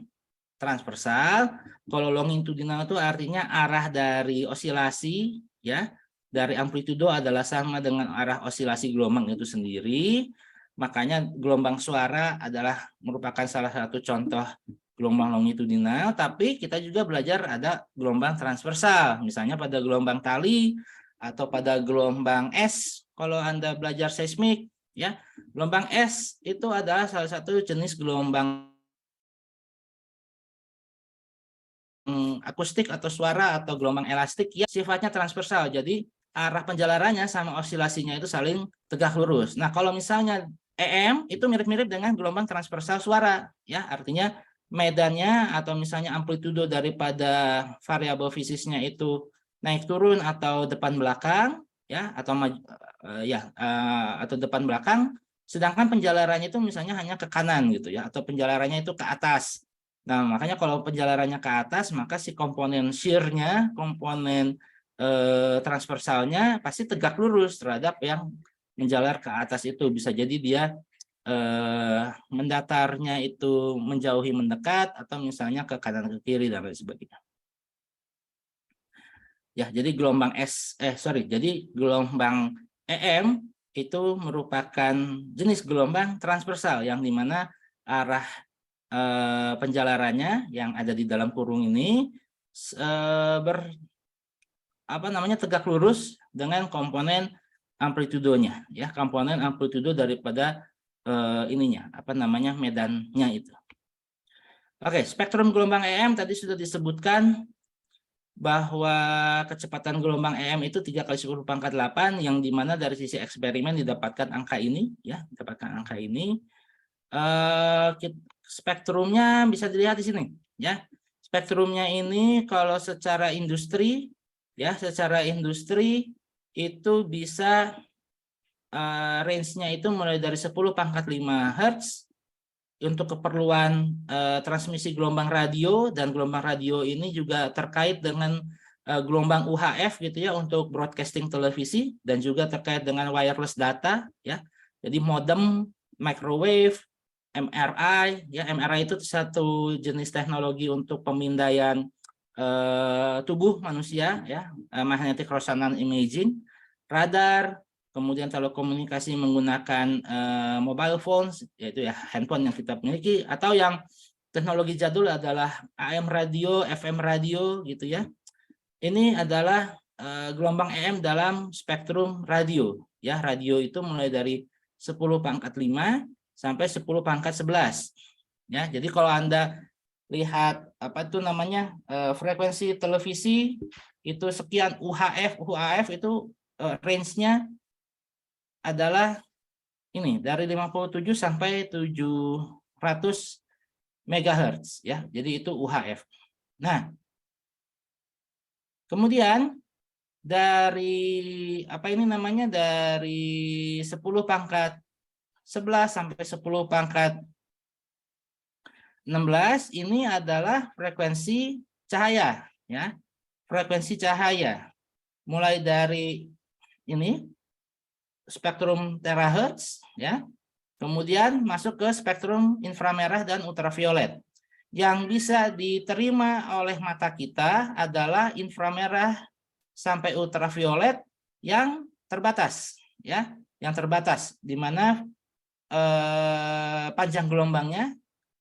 transversal. Kalau longitudinal itu artinya arah dari osilasi ya, dari amplitudo adalah sama dengan arah osilasi gelombang itu sendiri. Makanya gelombang suara adalah merupakan salah satu contoh gelombang longitudinal, tapi kita juga belajar ada gelombang transversal, misalnya pada gelombang tali atau pada gelombang S. Kalau Anda belajar seismik ya, gelombang S itu adalah salah satu jenis gelombang akustik atau suara atau gelombang elastik yang sifatnya transversal. Jadi arah penjalarannya sama osilasinya itu saling tegak lurus. Nah, kalau misalnya EM itu mirip-mirip dengan gelombang transversal suara, ya, artinya medannya atau misalnya amplitudo daripada variabel fisiknya itu naik turun atau depan belakang, ya, atau atau depan belakang, sedangkan penjalarannya itu misalnya hanya ke kanan gitu ya, atau penjalarannya itu ke atas. Nah, makanya kalau penjalarannya ke atas, maka si komponen shear-nya, komponen transversalnya pasti tegak lurus terhadap yang menjalar ke atas itu. Bisa jadi dia mendatarnya itu menjauhi mendekat, atau misalnya ke kanan ke kiri dan lain sebagainya. Ya, jadi jadi gelombang EM itu merupakan jenis gelombang transversal yang dimana arah penjalarannya yang ada di dalam kurung ini tegak lurus dengan komponen amplitudonya ya, komponen amplitudo daripada medannya itu. Oke, spektrum gelombang EM tadi sudah disebutkan bahwa kecepatan gelombang EM itu 3 kali 10⁸, yang dimana dari sisi eksperimen didapatkan angka ini ya, spektrumnya bisa dilihat di sini ya. Spektrumnya ini kalau secara industri ya, itu bisa range-nya itu mulai dari 10⁵ Hz untuk keperluan transmisi gelombang radio, dan gelombang radio ini juga terkait dengan gelombang UHF gitu ya untuk broadcasting televisi, dan juga terkait dengan wireless data ya. Jadi modem, microwave, MRI ya, MRI itu satu jenis teknologi untuk pemindaian tubuh manusia ya, magnetic resonance imaging, radar, kemudian telekomunikasi menggunakan mobile phones, yaitu ya handphone yang kita miliki, atau yang teknologi jadul adalah AM radio, FM radio gitu ya. Ini adalah gelombang EM dalam spektrum radio ya. Radio itu mulai dari 10 pangkat 5 sampai 10 pangkat 11 ya. Jadi kalau Anda lihat apa itu namanya frekuensi televisi itu sekian UHF itu range-nya adalah ini dari 57 sampai 700 MHz ya. Jadi itu UHF. Nah, kemudian dari apa ini namanya dari 10 pangkat 11 sampai 10 pangkat 16 ini adalah frekuensi cahaya ya. Frekuensi cahaya mulai dari ini spektrum terahertz ya. Kemudian masuk ke spektrum inframerah dan ultraviolet. Yang bisa diterima oleh mata kita adalah inframerah sampai ultraviolet yang terbatas ya, yang terbatas di mana panjang gelombangnya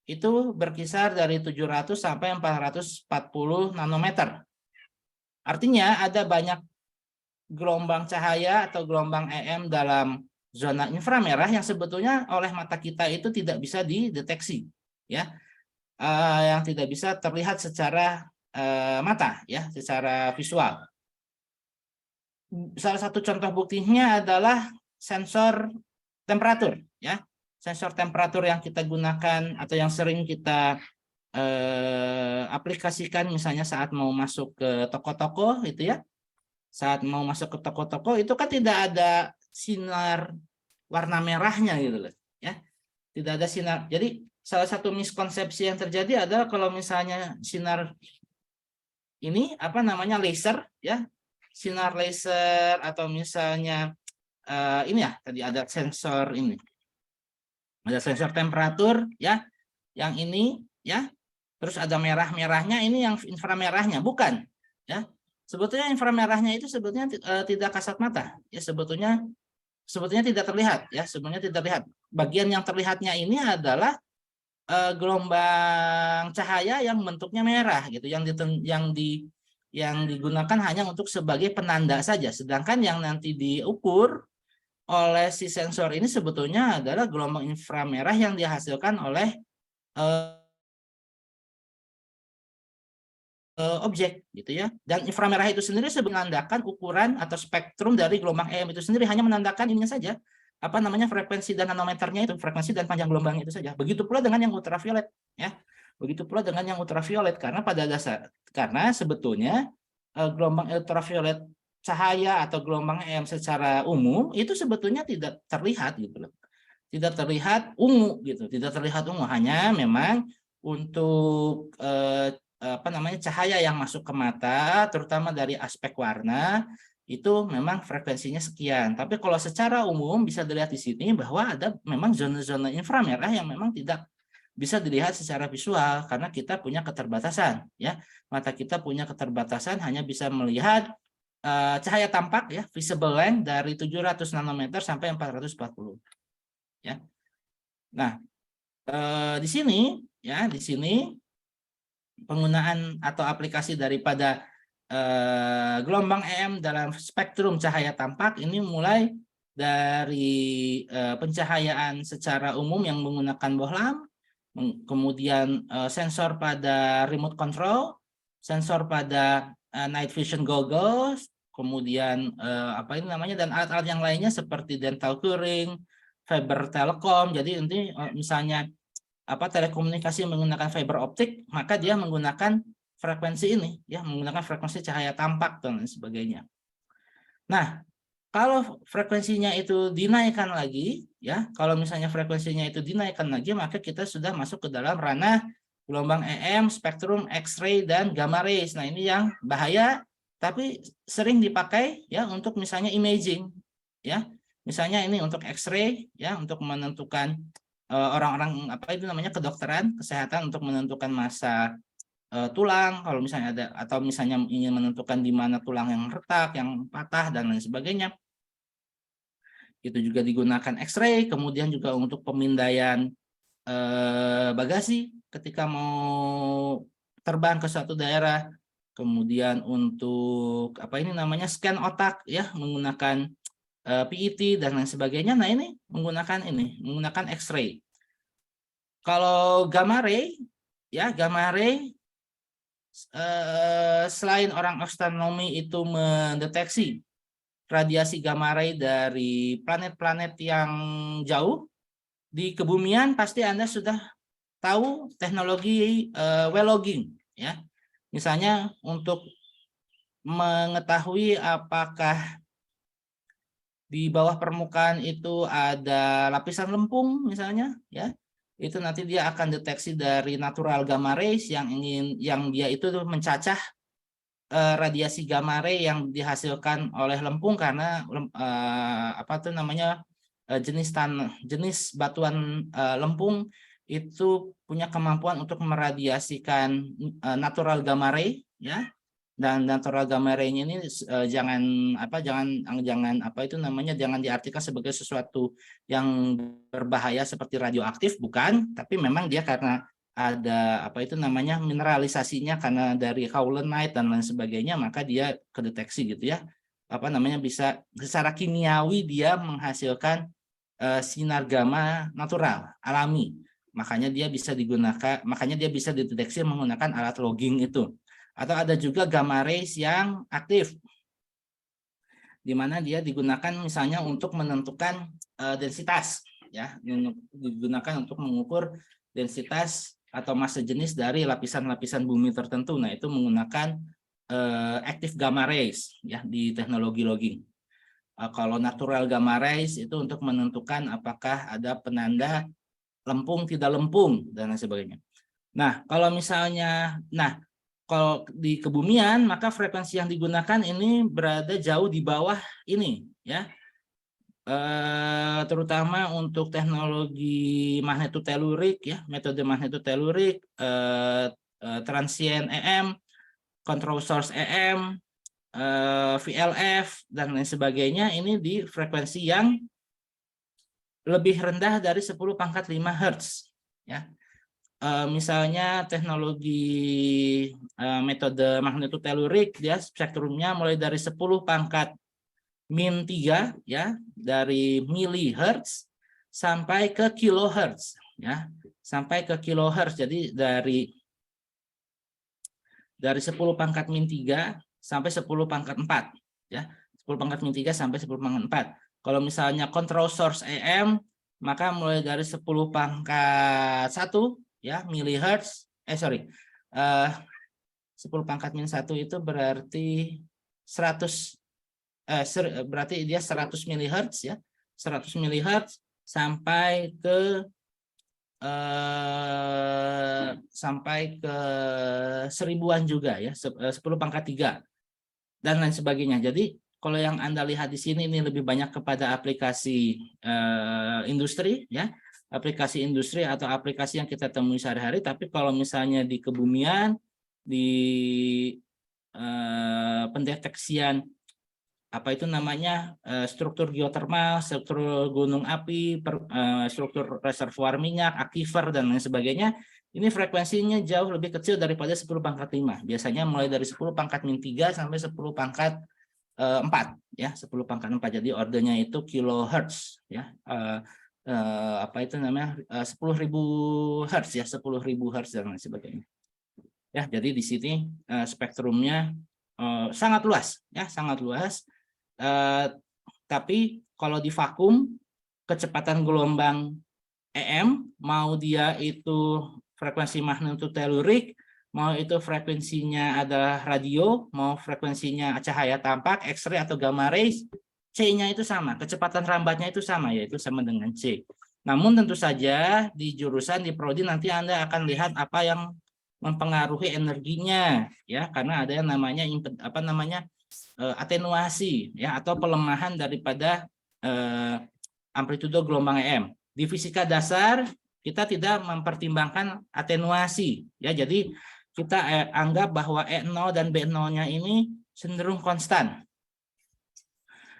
itu berkisar dari 700 sampai 440 nanometer. Artinya ada banyak gelombang cahaya atau gelombang EM dalam zona inframerah yang sebetulnya oleh mata kita itu tidak bisa dideteksi ya, yang tidak bisa terlihat secara mata ya, secara visual. Salah satu contoh buktinya adalah sensor temperatur ya. Sensor temperatur yang kita gunakan atau yang sering kita aplikasikan misalnya saat mau masuk ke toko-toko itu ya. Saat mau masuk ke toko-toko itu kan tidak ada sinar warna merahnya gitu loh ya. Tidak ada sinar. Jadi salah satu miskonsepsi yang terjadi adalah kalau misalnya sinar ini apa namanya laser ya, sinar laser atau misalnya ini ya tadi ada sensor ini, ada sensor temperatur ya, yang ini ya, terus ada merah-merahnya ini yang inframerahnya, bukan ya. Sebetulnya inframerahnya itu sebetulnya tidak kasat mata ya, sebetulnya tidak terlihat ya, sebetulnya tidak terlihat. Bagian yang terlihatnya ini adalah gelombang cahaya yang bentuknya merah gitu, yang digunakan hanya untuk sebagai penanda saja. Sedangkan yang nanti diukur oleh si sensor ini sebetulnya adalah gelombang inframerah yang dihasilkan oleh objek gitu ya. Dan inframerah itu sendiri menandakan ukuran atau spektrum dari gelombang EM itu sendiri, hanya menandakan ininya saja, apa namanya, frekuensi dan nanometernya itu, frekuensi dan panjang gelombangnya itu saja. Begitu pula dengan yang ultraviolet ya. Begitu pula dengan yang ultraviolet, karena pada dasar karena sebetulnya gelombang ultraviolet cahaya atau gelombang EM secara umum itu sebetulnya tidak terlihat gitu loh. Tidak terlihat ungu gitu, tidak terlihat ungu, hanya memang untuk apa namanya, cahaya yang masuk ke mata terutama dari aspek warna itu memang frekuensinya sekian. Tapi kalau secara umum bisa dilihat di sini bahwa ada memang zona-zona inframerah yang memang tidak bisa dilihat secara visual karena kita punya keterbatasan ya. Mata kita punya keterbatasan, hanya bisa melihat cahaya tampak ya, visible length dari 700 nanometer sampai 440 ya. Nah, di sini ya, di sini penggunaan atau aplikasi daripada gelombang EM dalam spektrum cahaya tampak ini mulai dari pencahayaan secara umum yang menggunakan bohlam, kemudian sensor pada remote control, sensor pada night vision goggles, kemudian apa ini namanya, dan alat-alat yang lainnya seperti dental curing, fiber telekom. Jadi nanti misalnya apa telekomunikasi menggunakan fiber optik, maka dia menggunakan frekuensi ini ya, menggunakan frekuensi cahaya tampak dan lain sebagainya. Nah, kalau frekuensinya itu dinaikkan lagi ya, kalau misalnya frekuensinya itu dinaikkan lagi, maka kita sudah masuk ke dalam ranah gelombang EM, spektrum X-ray dan gamma rays. Nah, ini yang bahaya tapi sering dipakai ya untuk misalnya imaging ya. Misalnya ini untuk X-ray ya, untuk menentukan orang-orang apa itu namanya, kedokteran kesehatan, untuk menentukan massa tulang kalau misalnya ada, atau misalnya ingin menentukan di mana tulang yang retak, yang patah dan lain sebagainya. Itu juga digunakan X-ray, kemudian juga untuk pemindaian bagasi ketika mau terbang ke suatu daerah, kemudian untuk apa ini namanya scan otak ya menggunakan PET dan lain sebagainya. Nah ini menggunakan X-ray. Kalau gamma ray ya gamma ray selain orang astronomi itu mendeteksi radiasi gamma ray dari planet-planet yang jauh, di kebumian pasti Anda sudah tahu teknologi well logging ya. Misalnya untuk mengetahui apakah di bawah permukaan itu ada lapisan lempung misalnya ya. Itu nanti dia akan deteksi dari natural gamma rays yang dia itu mencacah radiasi gamma ray yang dihasilkan oleh lempung karena jenis batuan lempung itu punya kemampuan untuk meradiasikan natural gamma ray ya. Dan natural gamma ray-nya ini jangan diartikan sebagai sesuatu yang berbahaya seperti radioaktif, bukan, tapi memang dia karena ada mineralisasinya karena dari haulenite dan lain sebagainya, maka dia kedeteksi gitu ya. Bisa secara kimiawi dia menghasilkan sinar gamma natural alami. Makanya dia bisa dideteksi menggunakan alat logging itu. Atau ada juga gamma rays yang aktif, di mana dia digunakan misalnya untuk menentukan densitas, ya, digunakan untuk mengukur densitas atau massa jenis dari lapisan-lapisan bumi tertentu. Nah, itu menggunakan active gamma rays, ya, di teknologi logging. Kalau natural gamma rays itu untuk menentukan apakah ada penanda lempung tidak lempung dan lain sebagainya. Nah, kalau di kebumian, maka frekuensi yang digunakan ini berada jauh di bawah ini, ya. Terutama untuk teknologi magnetotelurik, ya, metode magnetotelurik, transient EM, control source EM, VLF dan lain sebagainya. Ini di frekuensi yang lebih rendah dari 10⁵ Hz, ya. Misalnya teknologi metode magnetotelurik, ya, spektrumnya mulai dari 10⁻⁻³ ya, dari milihertz sampai ke kilohertz, ya, sampai ke kilohertz. Jadi dari 10⁻⁻³ sampai 10⁻⁴, ya, 10⁻⁻³ sampai 10⁻⁴. Kalau misalnya control source EM, maka mulai dari 10⁻⁻⁻, ya, milihertz, 10⁻⁻⁻1 itu berarti 100, berarti dia 100 milihertz, ya, 100 milihertz sampai ke 1000-an juga, ya, 10⁻³ dan lain sebagainya. Jadi kalau yang Anda lihat di sini ini lebih banyak kepada aplikasi industri, ya, aplikasi industri atau aplikasi yang kita temui sehari-hari. Tapi kalau misalnya di kebumian, di pendeteksian struktur geotermal, struktur gunung api, struktur reservoir minyak, aquifer dan lain sebagainya, ini frekuensinya jauh lebih kecil daripada 10⁻⁵. Biasanya mulai dari 10⁻⁻³ sampai 10⁻⁴, ya, 10⁻⁴. Jadi ordernya itu kilohertz, ya. 10.000 hertz, ya, 10.000 hertz dan lain sebagainya. Ya, jadi di sini spektrumnya sangat luas, ya, sangat luas. Tapi kalau di vakum, kecepatan gelombang EM, mau dia itu frekuensi magnetotelurik, mau itu frekuensinya adalah radio, mau frekuensinya cahaya tampak, X-ray atau gamma rays, C-nya itu sama, kecepatan rambatnya itu sama, yaitu sama dengan C. Namun tentu saja di jurusan di prodi nanti Anda akan lihat apa yang mempengaruhi energinya, ya, karena ada yang namanya atenuasi, ya, atau pelemahan daripada amplitudo gelombang EM. Di fisika dasar kita tidak mempertimbangkan atenuasi, ya, jadi kita anggap bahwa E0 dan B0-nya ini cenderung konstan.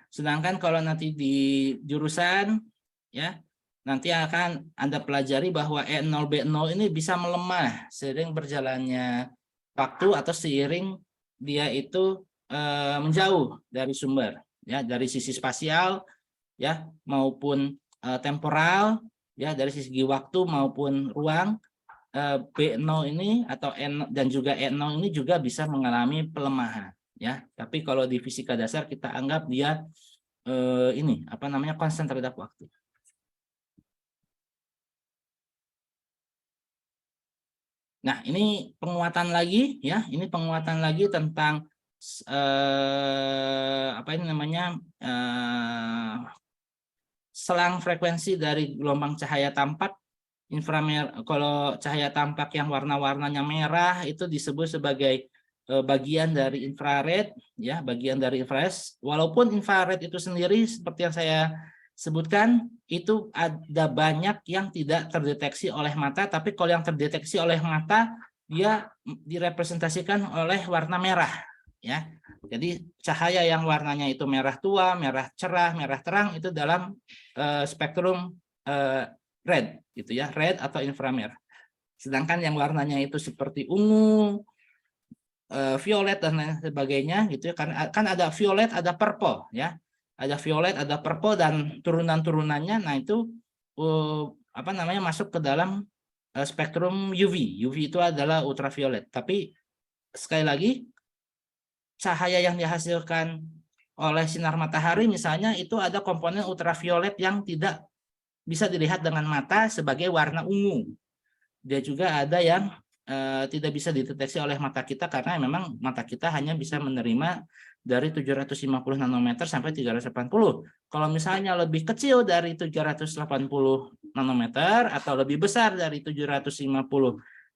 Sedangkan kalau nanti di jurusan, ya, nanti akan Anda pelajari bahwa E0B0 ini bisa melemah seiring berjalannya waktu atau seiring dia itu menjauh dari sumber, ya, dari sisi spasial, ya, maupun temporal, ya, dari segi waktu maupun ruang. B0 ini atau N dan juga E0 ini juga bisa mengalami pelemahan, ya. Tapi kalau di fisika dasar kita anggap dia ini apa namanya konstan terhadap waktu. Nah, ini penguatan lagi, ya. Ini penguatan lagi tentang apa ini namanya selang frekuensi dari gelombang cahaya tampak inframerah. Kalau cahaya tampak yang warna-warnanya merah itu disebut sebagai bagian dari infrared, ya, bagian dari infrared. Walaupun infrared itu sendiri seperti yang saya sebutkan itu ada banyak yang tidak terdeteksi oleh mata, tapi kalau yang terdeteksi oleh mata dia direpresentasikan oleh warna merah, ya. Jadi cahaya yang warnanya itu merah tua, merah cerah, merah terang itu dalam spektrum red, gitu ya, red atau inframerah. Sedangkan yang warnanya itu seperti ungu, violet dan lain sebagainya, gitu ya, kan ada violet, ada purple, ya, ada violet, ada purple dan turunan-turunannya. Nah itu apa namanya masuk ke dalam spektrum UV. UV itu adalah ultraviolet. Tapi sekali lagi cahaya yang dihasilkan oleh sinar matahari misalnya itu ada komponen ultraviolet yang tidak bisa dilihat dengan mata sebagai warna ungu. Dia juga ada yang tidak bisa dideteksi oleh mata kita karena memang mata kita hanya bisa menerima dari 750 nanometer sampai 380. Kalau misalnya lebih kecil dari 780 nanometer atau lebih besar dari 750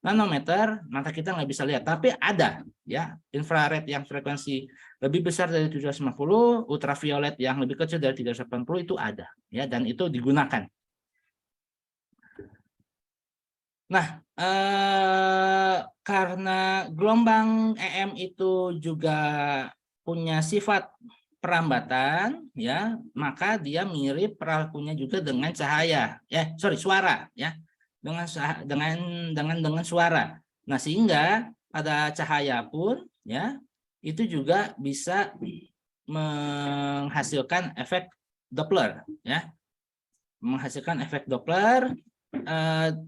nanometer, mata kita nggak bisa lihat. Tapi ada, ya, infrared yang frekuensi lebih besar dari 750, ultraviolet yang lebih kecil dari 380 itu ada, ya, dan itu digunakan. Nah, karena gelombang EM itu juga punya sifat perambatan, ya, maka dia mirip perilakunya juga dengan cahaya, suara, ya, dengan suara. Nah, sehingga pada cahaya pun, ya, itu juga bisa menghasilkan efek Doppler, ya, menghasilkan efek Doppler,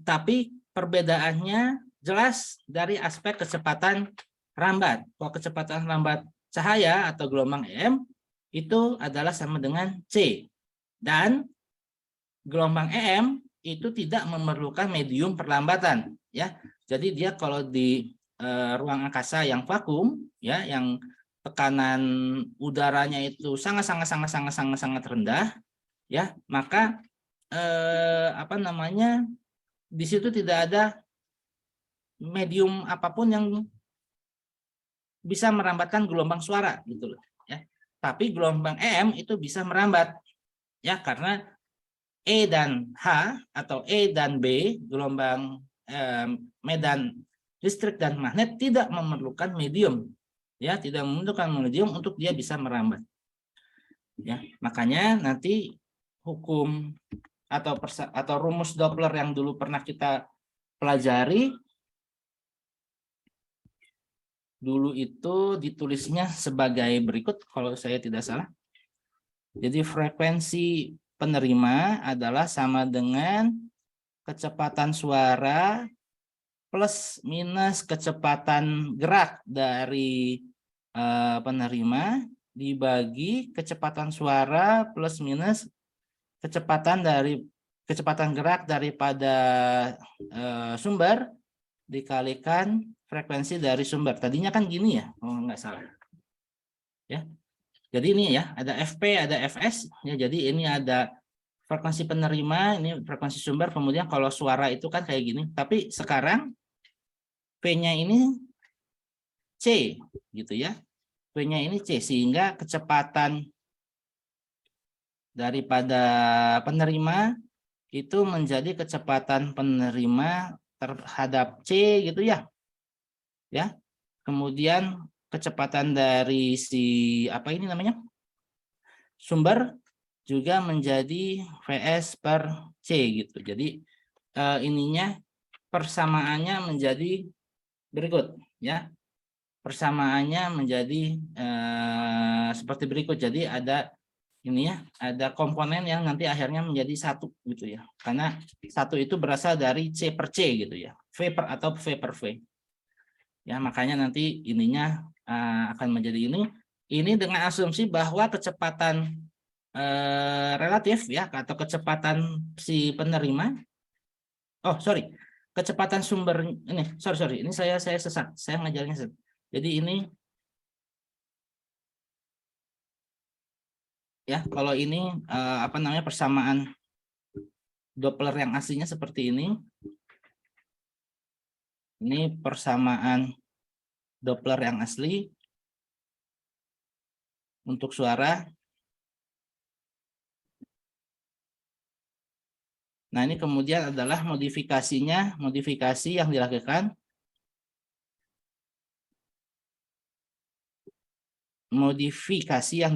tapi perbedaannya jelas dari aspek kecepatan rambat. Kalau kecepatan rambat cahaya atau gelombang EM itu adalah sama dengan C. Dan gelombang EM itu tidak memerlukan medium perlambatan, ya. Jadi dia kalau di ruang angkasa yang vakum, ya, yang tekanan udaranya itu sangat rendah, ya, maka apa namanya di situ tidak ada medium apapun yang bisa merambatkan gelombang suara, gitu loh, ya. Tapi gelombang EM itu bisa merambat, ya, karena E dan H atau E dan B, gelombang medan listrik dan magnet tidak memerlukan medium, ya, tidak memerlukan medium untuk dia bisa merambat, ya. Makanya nanti hukum atau rumus Doppler yang dulu pernah kita pelajari dulu itu ditulisnya sebagai berikut kalau saya tidak salah. Jadi frekuensi penerima adalah sama dengan kecepatan suara plus minus kecepatan gerak dari penerima dibagi kecepatan suara plus minus kecepatan gerak daripada sumber dikalikan frekuensi dari sumber. Tadinya kan gini ya, kalau nggak salah. Ya. Jadi ini ya, ada FP, ada FS. Ya, jadi ini ada frekuensi penerima, ini frekuensi sumber. Kemudian kalau suara itu kan kayak gini. Tapi sekarang P-nya ini C, gitu ya. P-nya ini C, sehingga kecepatan daripada penerima itu menjadi kecepatan penerima terhadap C, gitu ya. Ya. Kemudian kecepatan dari si apa ini namanya? Sumber juga menjadi Vs per C gitu. Jadi ininya persamaannya menjadi berikut ya. Persamaannya menjadi seperti berikut. Jadi ada ini ya, ada komponen yang nanti akhirnya menjadi satu gitu ya. Karena satu itu berasal dari C per C gitu ya. V per atau V per V. Ya, makanya nanti ininya akan menjadi ini. Ini dengan asumsi bahwa kecepatan relatif ya atau kecepatan si penerima. Oh, sorry. Kecepatan sumber ini, sorry. Ini saya sesat. Saya ngajarnya sesat. Jadi ini ya, kalau ini apa namanya persamaan Doppler yang aslinya seperti ini. Ini persamaan Doppler yang asli untuk suara. Nah, ini kemudian adalah modifikasinya, modifikasi yang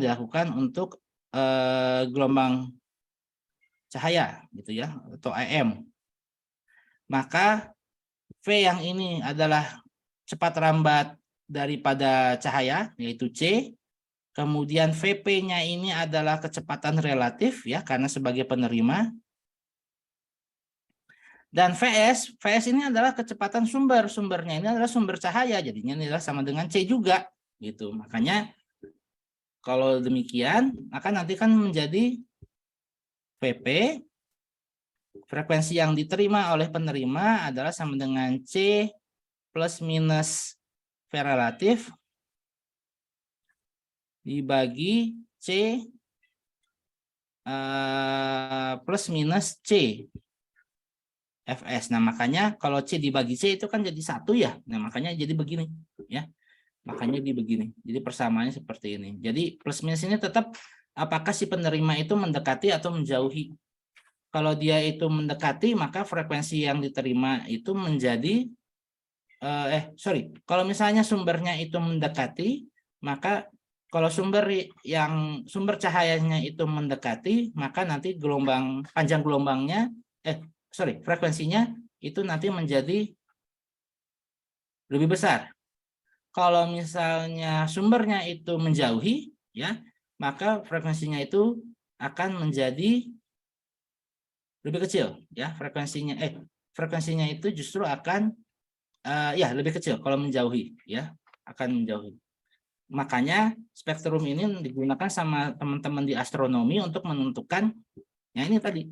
dilakukan untuk gelombang cahaya gitu ya, atau AM. Maka V yang ini adalah cepat rambat daripada cahaya, yaitu C. Kemudian VP-nya ini adalah kecepatan relatif ya, karena sebagai penerima. Dan VS ini adalah kecepatan sumbernya ini adalah sumber cahaya, jadinya ini adalah sama dengan C juga gitu. Makanya kalau demikian, maka nanti kan menjadi VP, frekuensi yang diterima oleh penerima adalah sama dengan C plus minus V relatif dibagi C plus minus C Fs. Nah, makanya kalau C dibagi C itu kan jadi satu ya. Nah, makanya jadi begini ya. Makanya di begini. Jadi persamaannya seperti ini. Jadi plus minus ini tetap apakah si penerima itu mendekati atau menjauhi. Kalau dia itu mendekati, maka frekuensi yang diterima itu menjadi kalau misalnya sumbernya itu mendekati, maka kalau sumber cahayanya itu mendekati, maka nanti panjang gelombangnya frekuensinya itu nanti menjadi lebih besar. Kalau misalnya sumbernya itu menjauhi, ya, maka frekuensinya itu akan menjadi lebih kecil, ya. Frekuensinya itu justru akan lebih kecil kalau menjauhi, ya, akan menjauhi. Makanya spektrum ini digunakan sama teman-teman di astronomi untuk menentukan, ya ini tadi.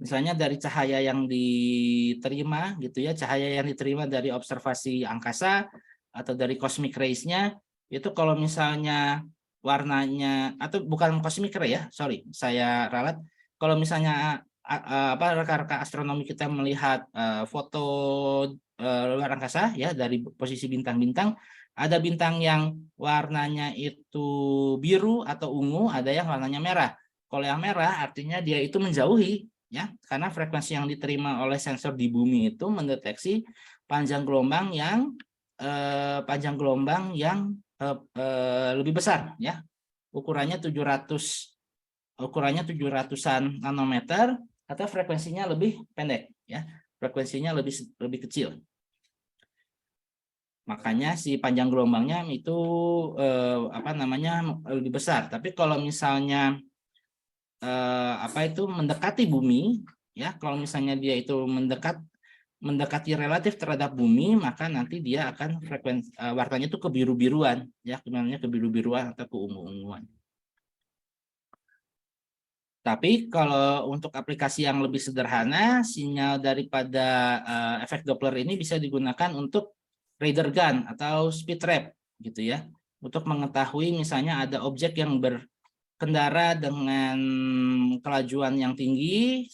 Misalnya dari cahaya yang diterima gitu ya, cahaya yang diterima dari observasi angkasa atau dari cosmic rays-nya itu kalau misalnya warnanya atau bukan cosmic ray ya, sorry, saya ralat. Kalau misalnya rekan-rekan astronomi kita melihat foto luar angkasa ya dari posisi bintang-bintang, ada bintang yang warnanya itu biru atau ungu, ada yang warnanya merah. Kalau yang merah artinya dia itu menjauhi, ya, karena frekuensi yang diterima oleh sensor di bumi itu mendeteksi panjang gelombang yang lebih besar, ya, ukurannya 700-an nanometer atau frekuensinya lebih pendek, ya, frekuensinya lebih kecil. Makanya si panjang gelombangnya itu lebih besar. Tapi kalau misalnya mendekati bumi, ya, kalau misalnya dia itu mendekati relatif terhadap bumi, maka nanti dia akan warnanya itu kebiru-biruan, ya, namanya kebiru-biruan atau keungu-unguan. Tapi kalau untuk aplikasi yang lebih sederhana, sinyal daripada efek Doppler ini bisa digunakan untuk radar gun atau speed trap gitu ya, untuk mengetahui misalnya ada objek yang berkendara dengan kelajuan yang tinggi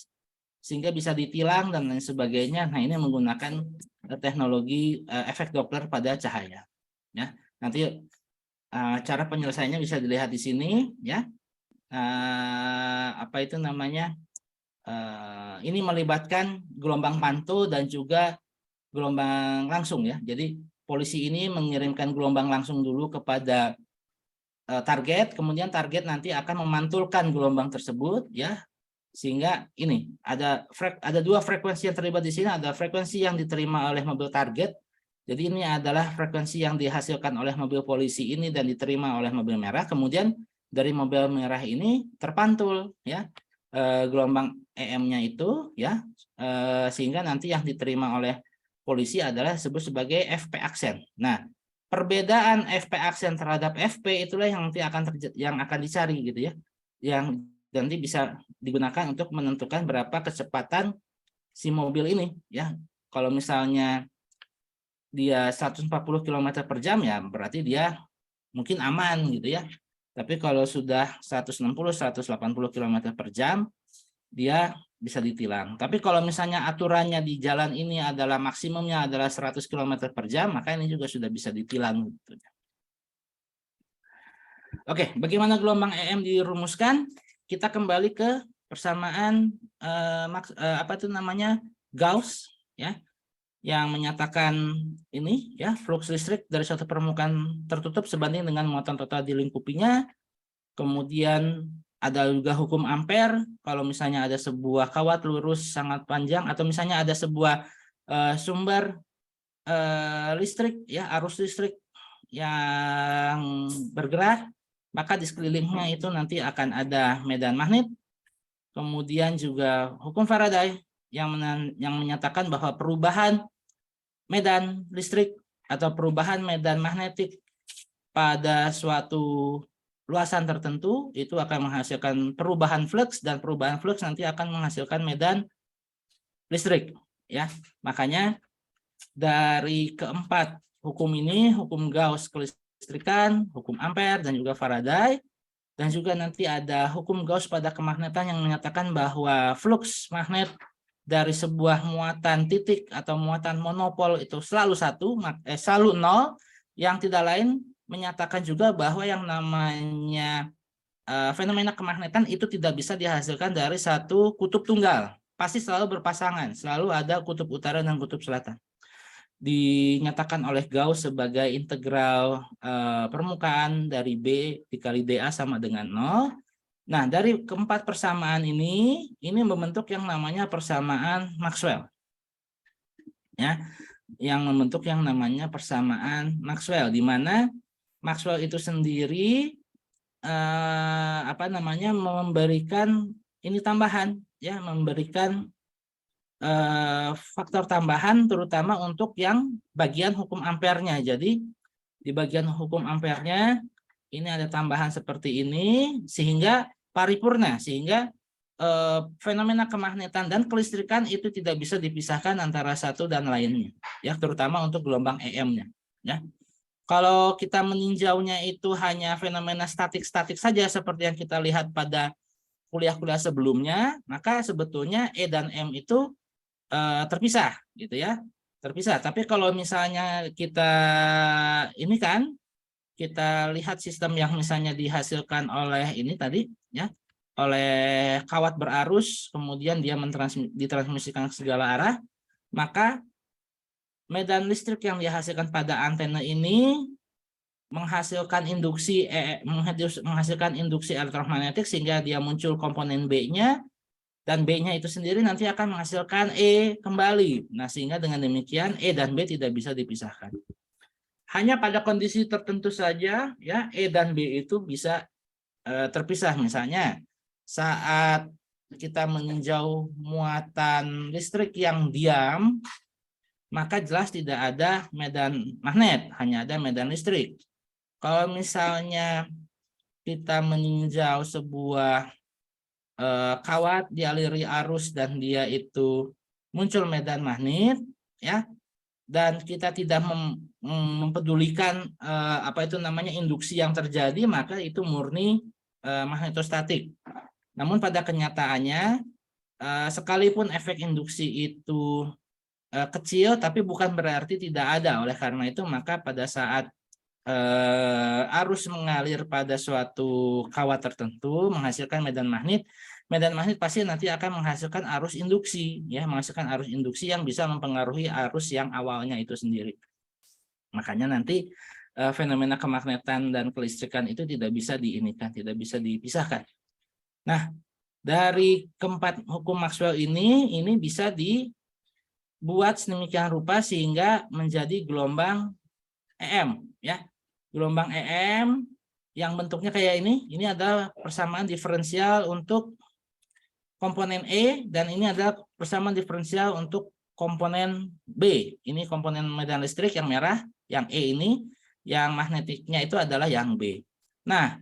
sehingga bisa ditilang dan lain sebagainya. Nah, ini menggunakan teknologi efek Doppler pada cahaya. Ya, nanti cara penyelesaiannya bisa dilihat di sini, ya. Ini melibatkan gelombang pantul dan juga gelombang langsung, ya. Jadi polisi ini mengirimkan gelombang langsung dulu kepada target, kemudian target nanti akan memantulkan gelombang tersebut, ya, sehingga ini ada dua frekuensi yang terlibat di sini. Ada frekuensi yang diterima oleh mobil target, jadi ini adalah frekuensi yang dihasilkan oleh mobil polisi ini dan diterima oleh mobil merah. Kemudian dari mobil merah ini terpantul, ya, gelombang EM-nya itu, ya, sehingga nanti yang diterima oleh polisi adalah disebut sebagai FP aksen. Nah, perbedaan FP aksen terhadap FP itulah yang nanti akan dicari, gitu ya, yang nanti bisa digunakan untuk menentukan berapa kecepatan si mobil ini, ya. Kalau misalnya dia 140 km per jam, ya berarti dia mungkin aman, gitu ya. Tapi kalau sudah 160-180 km per jam, dia bisa ditilang. Tapi kalau misalnya aturannya di jalan ini adalah maksimumnya adalah 100 km per jam, maka ini juga sudah bisa ditilang. Oke, bagaimana gelombang EM dirumuskan? Kita kembali ke persamaan apa itu namanya, Gauss, ya, yang menyatakan ini, ya, flux listrik dari suatu permukaan tertutup sebanding dengan muatan total dilingkupinya. Kemudian ada juga hukum Ampere. Kalau misalnya ada sebuah kawat lurus sangat panjang, atau misalnya ada sebuah sumber listrik, ya, arus listrik yang bergerak, maka di sekelilingnya itu nanti akan ada medan magnet. Kemudian juga hukum Faraday yang menyatakan bahwa perubahan medan listrik atau perubahan medan magnetik pada suatu luasan tertentu itu akan menghasilkan perubahan flux, dan perubahan flux nanti akan menghasilkan medan listrik, ya. Makanya dari keempat hukum ini, hukum Gauss kelistrikan, hukum Ampere, dan juga Faraday, dan juga nanti ada hukum Gauss pada kemagnetan yang menyatakan bahwa flux magnet dari sebuah muatan titik atau muatan monopol itu selalu selalu nol, yang tidak lain menyatakan juga bahwa yang namanya fenomena kemagnetan itu tidak bisa dihasilkan dari satu kutub tunggal, pasti selalu berpasangan, selalu ada kutub utara dan kutub selatan. Dinyatakan oleh Gauss sebagai integral permukaan dari B dikali dA sama dengan 0. Nah, dari keempat persamaan ini membentuk yang namanya persamaan Maxwell, ya, yang membentuk yang namanya persamaan Maxwell, di mana Maxwell itu sendiri memberikan ini tambahan, ya, memberikan faktor tambahan terutama untuk yang bagian hukum ampernya. Jadi di bagian hukum ampernya ini ada tambahan seperti ini sehingga paripurna, sehingga fenomena kemagnetan dan kelistrikan itu tidak bisa dipisahkan antara satu dan lainnya, ya, terutama untuk gelombang EM-nya, ya. Kalau kita meninjaunya itu hanya fenomena statik-statik saja seperti yang kita lihat pada kuliah-kuliah sebelumnya, maka sebetulnya E dan M itu terpisah, gitu ya, terpisah. Tapi kalau misalnya kita kita lihat sistem yang misalnya dihasilkan oleh ini tadi, ya, oleh kawat berarus, kemudian dia ditransmisikan ke segala arah, maka medan listrik yang dihasilkan pada antena ini menghasilkan induksi elektromagnetik sehingga dia muncul komponen B-nya, dan B-nya itu sendiri nanti akan menghasilkan E kembali. Nah, sehingga dengan demikian E dan B tidak bisa dipisahkan. Hanya pada kondisi tertentu saja, ya, E dan B itu bisa terpisah. Misalnya saat kita meninjau muatan listrik yang diam, maka jelas tidak ada medan magnet, hanya ada medan listrik. Kalau misalnya kita meninjau sebuah kawat dialiri arus dan dia itu muncul medan magnet, ya, dan kita tidak mempedulikan induksi yang terjadi, maka itu murni magnetostatik. Namun pada kenyataannya sekalipun efek induksi itu kecil, tapi bukan berarti tidak ada. Oleh karena itu maka pada saat arus mengalir pada suatu kawat tertentu menghasilkan medan magnet pasti nanti akan menghasilkan arus induksi, ya, menghasilkan arus induksi yang bisa mempengaruhi arus yang awalnya itu sendiri. Makanya nanti fenomena kemagnetan dan kelistrikan itu tidak bisa diinikan, tidak bisa dipisahkan. Nah, dari keempat hukum Maxwell ini bisa dibuat sedemikian rupa sehingga menjadi gelombang EM, ya. Gelombang EM yang bentuknya kayak ini adalah persamaan diferensial untuk komponen E, dan ini adalah persamaan diferensial untuk komponen B. Ini komponen medan listrik yang merah, yang E ini, yang magnetiknya itu adalah yang B. Nah,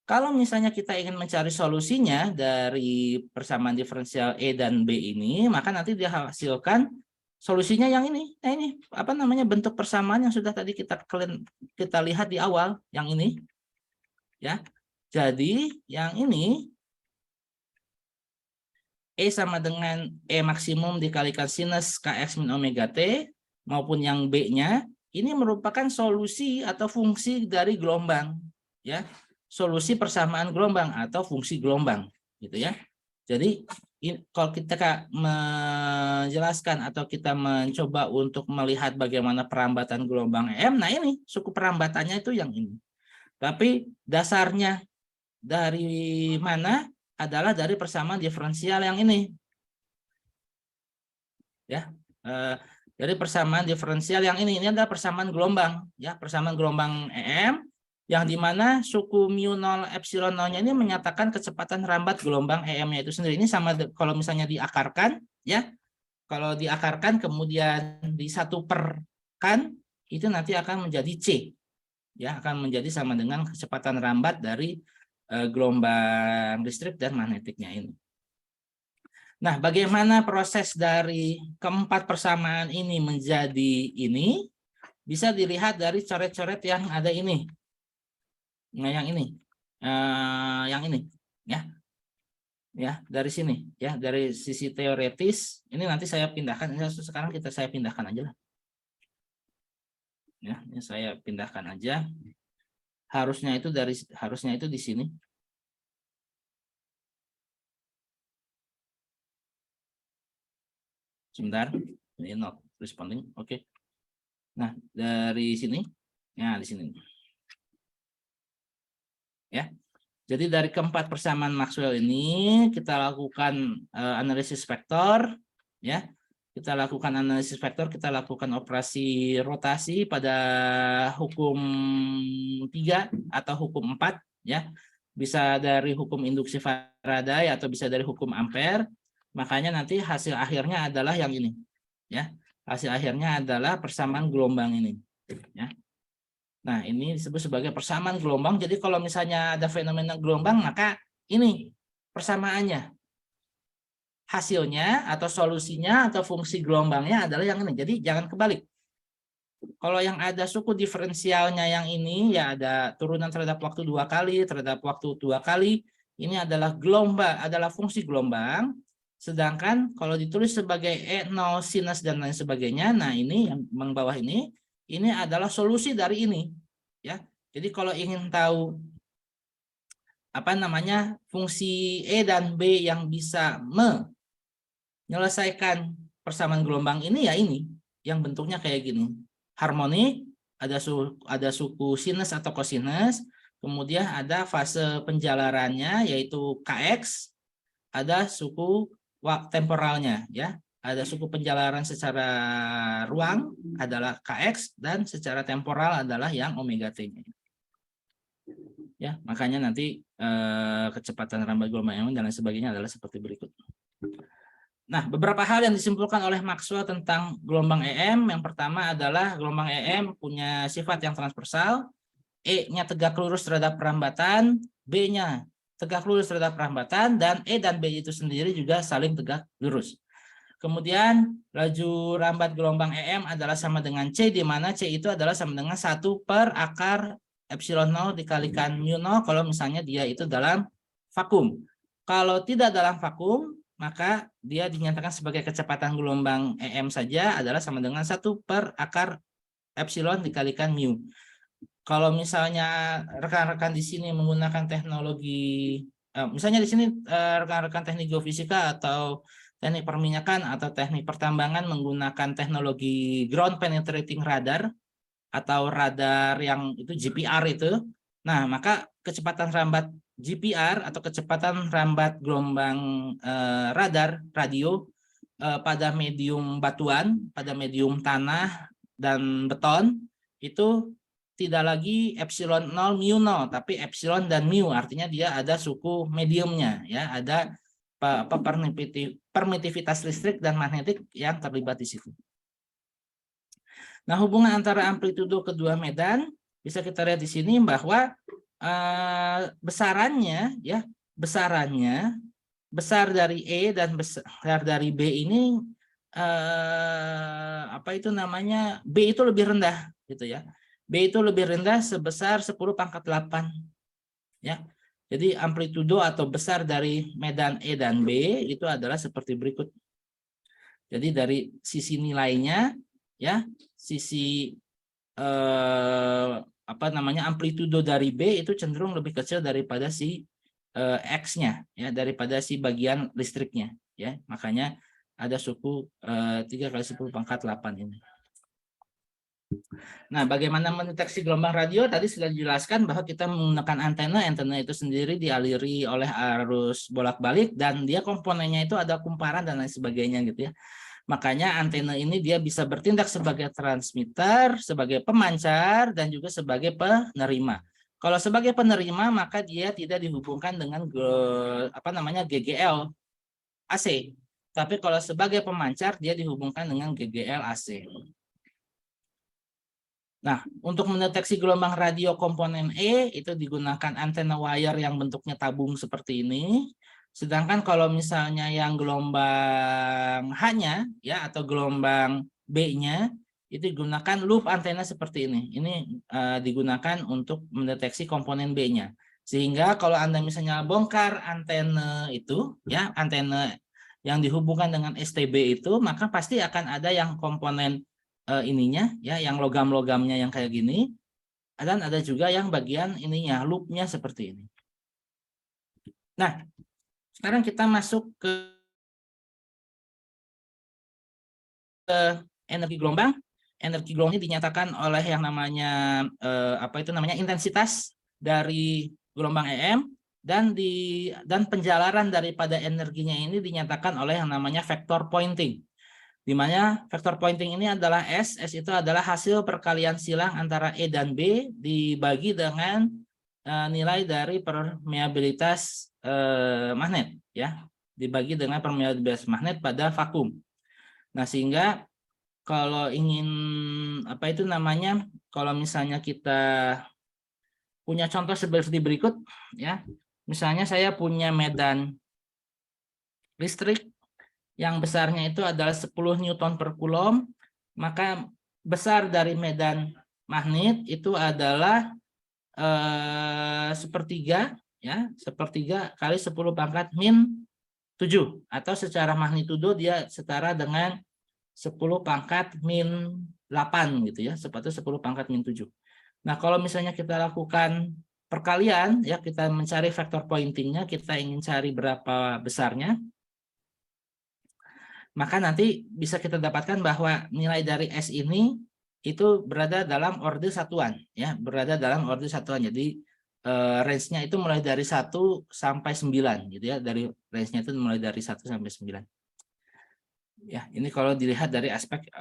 kalau misalnya kita ingin mencari solusinya dari persamaan diferensial E dan B ini, maka nanti dihasilkan solusinya yang ini. Nah, ini apa namanya, bentuk persamaan yang sudah tadi kita lihat di awal, yang ini. Ya. Jadi, yang ini E sama dengan E maksimum dikalikan sinus Kx min omega T, maupun yang B-nya, ini merupakan solusi atau fungsi dari gelombang, ya, solusi persamaan gelombang atau fungsi gelombang, gitu ya. Jadi kalau kita menjelaskan atau kita mencoba untuk melihat bagaimana perambatan gelombang EM, nah ini suku perambatannya itu yang ini. Tapi dasarnya dari mana adalah dari persamaan diferensial yang ini, ya. Dari persamaan diferensial yang ini adalah persamaan gelombang, ya, persamaan gelombang EM yang dimana suku mu 0 epsilon 0-nya ini menyatakan kecepatan rambat gelombang EM-nya itu sendiri. Ini sama kalau misalnya diakarkan, ya, kalau diakarkan kemudian disatuperkan itu nanti akan menjadi C, ya, akan menjadi sama dengan kecepatan rambat dari gelombang listrik dan magnetiknya ini. Nah, bagaimana proses dari keempat persamaan ini menjadi ini? Bisa dilihat dari coret-coret yang ada ini. Nah, yang ini, ya, dari sini, ya, dari sisi teoretis. Ini nanti saya pindahkan. Sekarang saya pindahkan aja lah. Ya, ini saya pindahkan aja. Harusnya itu di sini. Sebentar, ini not responding. Oke. Nah, dari sini, ya, di sini. Ya. Jadi dari keempat persamaan Maxwell ini kita lakukan analisis vektor, ya. Kita lakukan analisis vektor, kita lakukan operasi rotasi pada hukum 3 atau hukum 4, ya. Bisa dari hukum induksi Faraday atau bisa dari hukum Ampere. Makanya nanti hasil akhirnya adalah yang ini, ya. Hasil akhirnya adalah persamaan gelombang ini, ya. Nah, ini disebut sebagai persamaan gelombang. Jadi kalau misalnya ada fenomena gelombang, maka ini persamaannya. Hasilnya atau solusinya atau fungsi gelombangnya adalah yang ini. Jadi jangan kebalik. Kalau yang ada suku diferensialnya yang ini, ya ada turunan terhadap waktu 2 kali, terhadap waktu 2 kali. Ini adalah gelombang, adalah fungsi gelombang. Sedangkan kalau ditulis sebagai E0 sinus dan lain sebagainya, nah ini yang bawah ini adalah solusi dari ini, ya. Jadi kalau ingin tahu apa namanya fungsi E dan B yang bisa menyelesaikan persamaan gelombang ini, ya ini yang bentuknya kayak gini, harmonik, ada suku sinus atau kosinus, kemudian ada fase penjalarannya yaitu Kx, ada suku temporalnya, ya. Ada suku penjalaran secara ruang adalah Kx dan secara temporal adalah yang omega T. Ya, makanya nanti kecepatan rambat gelombang dan lain sebagainya adalah seperti berikut. Nah, beberapa hal yang disimpulkan oleh Maxwell tentang gelombang EM. Yang pertama adalah gelombang EM punya sifat yang transversal. E-nya tegak lurus terhadap perambatan, B-nya tegak lurus terhadap perambatan, dan E dan B itu sendiri juga saling tegak lurus. Kemudian laju rambat gelombang EM adalah sama dengan C, di mana C itu adalah sama dengan 1 per akar epsilon 0 dikalikan mu 0 kalau misalnya dia itu dalam vakum. Kalau tidak dalam vakum, maka dia dinyatakan sebagai kecepatan gelombang EM saja adalah sama dengan 1 per akar epsilon dikalikan mu. Kalau misalnya rekan-rekan di sini menggunakan teknologi, misalnya di sini rekan-rekan teknik geofisika atau teknik perminyakan atau teknik pertambangan menggunakan teknologi ground penetrating radar, atau radar yang itu GPR itu. Nah, maka kecepatan rambat GPR atau kecepatan rambat gelombang radar radio pada medium batuan, pada medium tanah dan beton itu tidak lagi epsilon 0 mu 0, tapi epsilon dan mu, artinya dia ada suku mediumnya, ya, ada permitivitas listrik dan magnetik yang terlibat di situ. Nah, hubungan antara amplitudo kedua medan bisa kita lihat di sini bahwa besarannya, ya, besarannya besar dari E dan besar dari B ini apa itu namanya, B itu lebih rendah gitu ya. B itu lebih rendah sebesar 10⁻8 ya. Jadi amplitudo atau besar dari medan E dan B itu adalah seperti berikut. Jadi dari sisi nilainya, ya, sisi apa namanya, amplitudo dari B itu cenderung lebih kecil daripada si X-nya, ya, daripada si bagian listriknya, ya. Makanya ada suku 3 kali 10⁻8 ini. Nah, bagaimana mendeteksi gelombang radio? Tadi sudah dijelaskan bahwa kita menggunakan antena. Antena itu sendiri dialiri oleh arus bolak-balik dan dia komponennya itu ada kumparan dan lain sebagainya gitu ya. Makanya antena ini dia bisa bertindak sebagai transmitter, sebagai pemancar, dan juga sebagai penerima. Kalau sebagai penerima maka dia tidak dihubungkan dengan apa namanya GGL AC. Tapi kalau sebagai pemancar dia dihubungkan dengan GGL AC. Nah, untuk mendeteksi gelombang radio komponen E itu digunakan antena wire yang bentuknya tabung seperti ini. Sedangkan kalau misalnya yang gelombang H-nya, ya, atau gelombang B-nya itu digunakan loop antena seperti ini. Ini digunakan untuk mendeteksi komponen B-nya. Sehingga kalau Anda misalnya bongkar antena itu, ya, antena yang dihubungkan dengan STB itu, maka pasti akan ada yang komponen ininya, ya, yang logam-logamnya yang kayak gini, dan ada juga yang bagian ininya, loopnya seperti ini. Nah, sekarang kita masuk ke energi gelombang. Energi gelombang ini dinyatakan oleh yang namanya apa itu namanya, intensitas dari gelombang EM, dan penjalaran daripada energinya ini dinyatakan oleh yang namanya vector pointing. Di mana vektor pointing ini adalah S itu adalah hasil perkalian silang antara E dan B dibagi dengan nilai dari permeabilitas magnet, ya, dibagi dengan permeabilitas magnet pada vakum. Nah, sehingga kalau ingin apa itu namanya, kalau misalnya kita punya contoh seperti berikut, ya, misalnya saya punya medan listrik yang besarnya itu adalah 10 Newton per Coulomb, maka besar dari medan magnet itu adalah sepertiga, ya, sepertiga kali 10⁻⁻⁷, atau secara magnitudo dia setara dengan 10⁻⁻8 gitu ya, seperti 10⁻⁻7. Nah, kalau misalnya kita lakukan perkalian, ya, kita mencari vektor pointingnya, kita ingin cari berapa besarnya, maka nanti bisa kita dapatkan bahwa nilai dari S ini itu berada dalam orde satuan, ya, berada dalam orde satuan. Jadi range-nya itu mulai dari 1 sampai 9 gitu ya, dari range-nya itu mulai dari 1 sampai 9. Ya, ini kalau dilihat dari aspek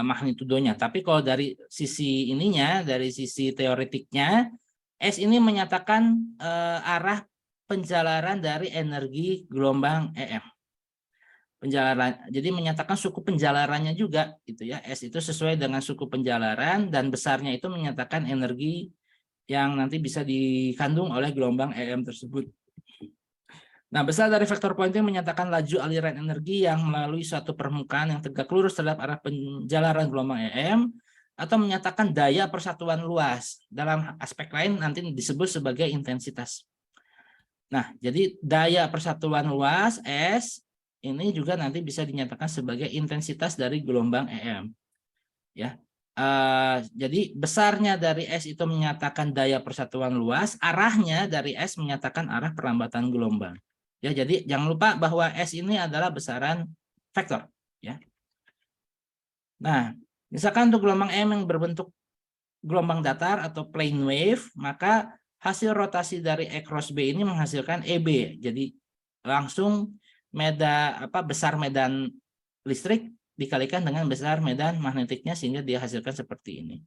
magnitudonya. Tapi kalau dari sisi ininya, dari sisi teoretiknya, S ini menyatakan arah penjalaran dari energi gelombang EM. Penjalaran, jadi menyatakan suku penjalarannya juga gitu ya. S itu sesuai dengan suku penjalaran, dan besarnya itu menyatakan energi yang nanti bisa dikandung oleh gelombang EM tersebut. Nah, besar dari vektor pointing menyatakan laju aliran energi yang melalui suatu permukaan yang tegak lurus terhadap arah penjalaran gelombang EM, atau menyatakan daya persatuan luas. Dalam aspek lain nanti disebut sebagai intensitas. Nah, jadi daya persatuan luas S ini juga nanti bisa dinyatakan sebagai intensitas dari gelombang EM, ya. Jadi besarnya dari S itu menyatakan daya persatuan luas, arahnya dari S menyatakan arah perlambatan gelombang, ya. Jadi jangan lupa bahwa S ini adalah besaran vektor, ya. Nah, misalkan untuk gelombang EM yang berbentuk gelombang datar atau plane wave, maka hasil rotasi dari E cross B ini menghasilkan EB. Jadi langsung besar medan listrik dikalikan dengan besar medan magnetiknya sehingga dia hasilkan seperti ini.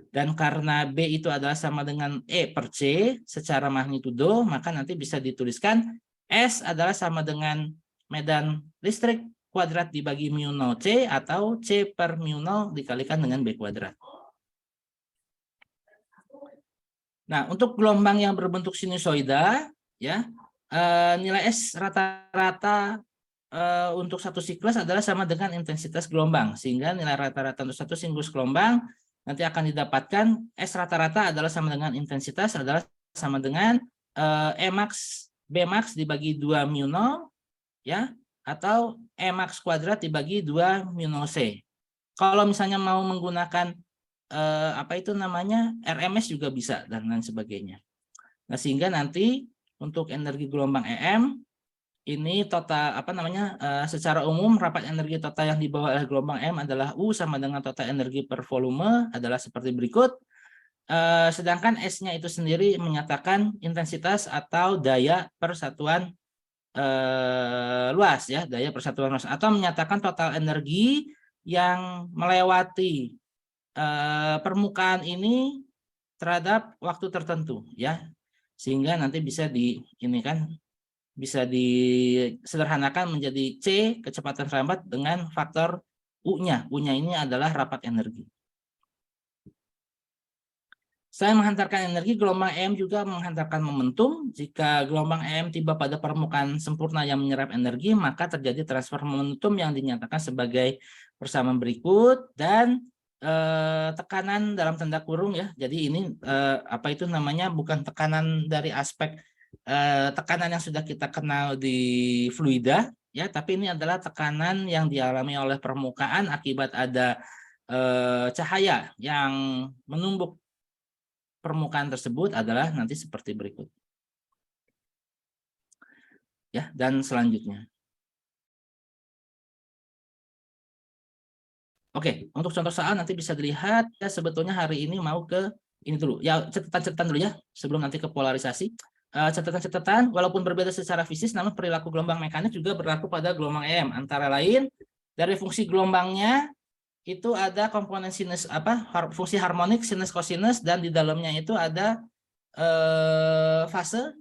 Dan karena B itu adalah sama dengan E per C secara magnitudo, maka nanti bisa dituliskan S adalah sama dengan medan listrik kuadrat dibagi mu 0 C atau C per mu 0 dikalikan dengan B kuadrat. Nah, untuk gelombang yang berbentuk sinusoida, ya, nilai S rata-rata untuk satu siklus adalah sama dengan intensitas gelombang, sehingga nilai rata-rata untuk satu siklus gelombang nanti akan didapatkan S rata-rata adalah sama dengan intensitas adalah sama dengan E max B max dibagi 2 mu 0, ya, atau E max kuadrat dibagi 2 mu 0 C. Kalau misalnya mau menggunakan RMS juga bisa dan lain sebagainya. Nah, sehingga nanti untuk energi gelombang EM ini total secara umum rapat energi total yang dibawa oleh gelombang M adalah U sama dengan total energi per volume adalah seperti berikut. Sedangkan S-nya itu sendiri menyatakan intensitas atau daya persatuan luas, ya, daya persatuan luas, atau menyatakan total energi yang melewati permukaan ini terhadap waktu tertentu, ya, sehingga nanti bisa bisa disederhanakan menjadi C kecepatan rambat dengan faktor U-nya. U-nya ini adalah rapat energi. Selain menghantarkan energi, gelombang EM juga menghantarkan momentum. Jika gelombang EM tiba pada permukaan sempurna yang menyerap energi, maka terjadi transfer momentum yang dinyatakan sebagai persamaan berikut, dan tekanan dalam tanda kurung, ya. Jadi ini bukan tekanan dari aspek tekanan yang sudah kita kenal di fluida, ya, tapi ini adalah tekanan yang dialami oleh permukaan akibat ada cahaya yang menumbuk permukaan tersebut adalah nanti seperti berikut. Ya, dan selanjutnya. Oke, untuk contoh soal nanti bisa dilihat, ya, sebetulnya hari ini mau ke ini dulu. Ya, catatan-catatan dulu, ya, sebelum nanti ke polarisasi. Catatan-catatan, walaupun berbeda secara fisik, namun perilaku gelombang mekanik juga berlaku pada gelombang EM. Antara lain, dari fungsi gelombangnya itu ada komponen sinus fungsi harmonik sinus kosinus, dan di dalamnya itu ada fase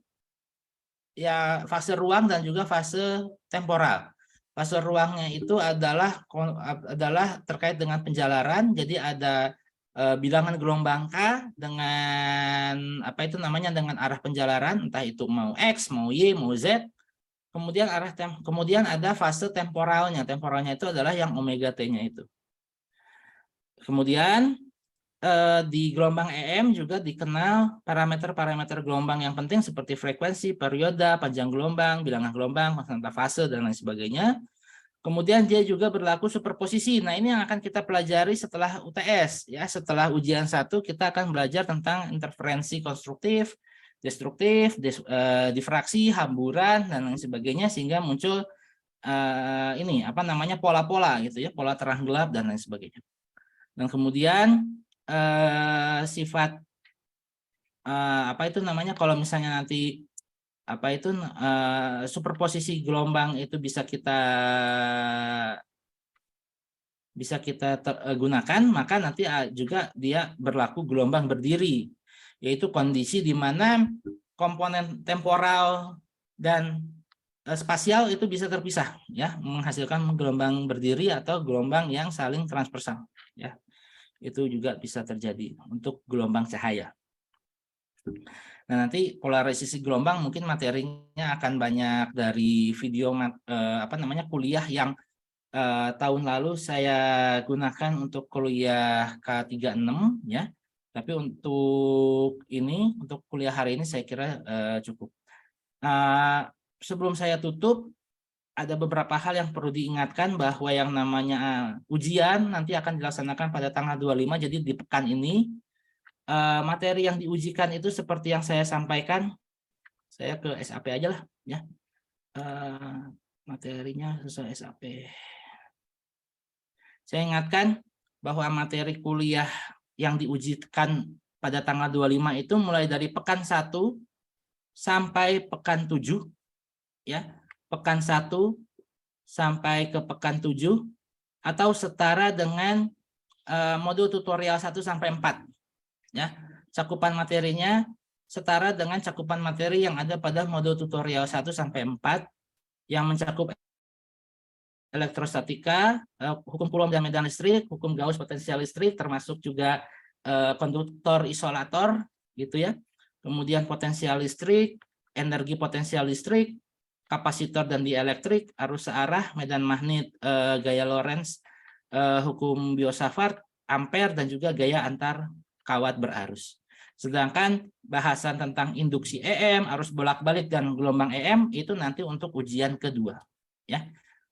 ruang dan juga fase temporal. Fase ruangnya itu adalah terkait dengan penjalaran, jadi ada bilangan gelombang K dengan dengan arah penjalaran, entah itu mau X, mau Y, mau Z. Kemudian ada fase temporalnya. Temporalnya itu adalah yang omega T-nya itu. Kemudian di gelombang EM juga dikenal parameter-parameter gelombang yang penting seperti frekuensi, perioda, panjang gelombang, bilangan gelombang, konstanta fase, dan lain sebagainya. Kemudian dia juga berlaku superposisi. Nah, ini yang akan kita pelajari setelah UTS, ya. Setelah ujian 1 kita akan belajar tentang interferensi konstruktif, destruktif, difraksi, hamburan, dan lain sebagainya, sehingga muncul pola-pola gitu, ya, pola terang gelap dan lain sebagainya. Dan kemudian sifat kalau misalnya nanti superposisi gelombang itu bisa kita gunakan, maka nanti juga dia berlaku gelombang berdiri, yaitu kondisi di mana komponen temporal dan spasial itu bisa terpisah, ya, menghasilkan gelombang berdiri atau gelombang yang saling transversal, ya. Itu juga bisa terjadi untuk gelombang cahaya. Nah, nanti polarisasi gelombang mungkin materinya akan banyak dari video kuliah yang tahun lalu saya gunakan untuk kuliah K36, ya. Tapi untuk kuliah hari ini saya kira cukup. Sebelum saya tutup, ada beberapa hal yang perlu diingatkan, bahwa yang namanya ujian nanti akan dilaksanakan pada tanggal 25, jadi di pekan ini. Materi yang diujikan itu seperti yang saya sampaikan, saya ke SAP aja lah, ya. Materinya sesuai SAP. Saya ingatkan bahwa materi kuliah yang diujikan pada tanggal 25 itu mulai dari pekan 1 sampai pekan 7 ya. Pekan 1 sampai ke pekan 7 atau setara dengan modul tutorial 1 sampai 4 ya. Cakupan materinya setara dengan cakupan materi yang ada pada modul tutorial 1 sampai 4 yang mencakup elektrostatika, hukum Coulomb dan medan listrik, hukum Gauss potensial listrik, termasuk juga konduktor isolator gitu ya. Kemudian potensial listrik, energi potensial listrik, kapasitor dan dielektrik, arus searah, medan magnet, gaya Lorentz, hukum Biot-Savart, ampere, dan juga gaya antar kawat berarus. Sedangkan bahasan tentang induksi EM, arus bolak-balik dan gelombang EM itu nanti untuk ujian kedua ya.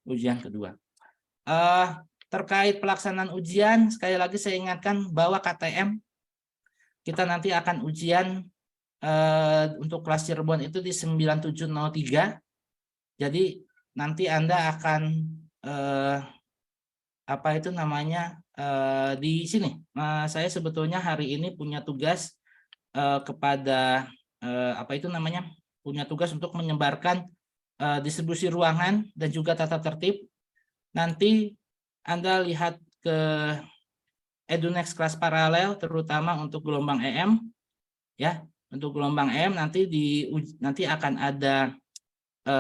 Ujian kedua. Terkait pelaksanaan ujian, sekali lagi saya ingatkan bahwa KTM kita nanti akan ujian untuk kelas Cirebon itu di 9703. Jadi nanti Anda akan apa itu namanya di sini. Saya sebetulnya hari ini punya tugas kepada apa itu namanya? Punya tugas untuk menyebarkan distribusi ruangan dan juga tata tertib. Nanti Anda lihat ke EduNext kelas paralel terutama untuk gelombang EM ya. Untuk gelombang EM nanti nanti akan ada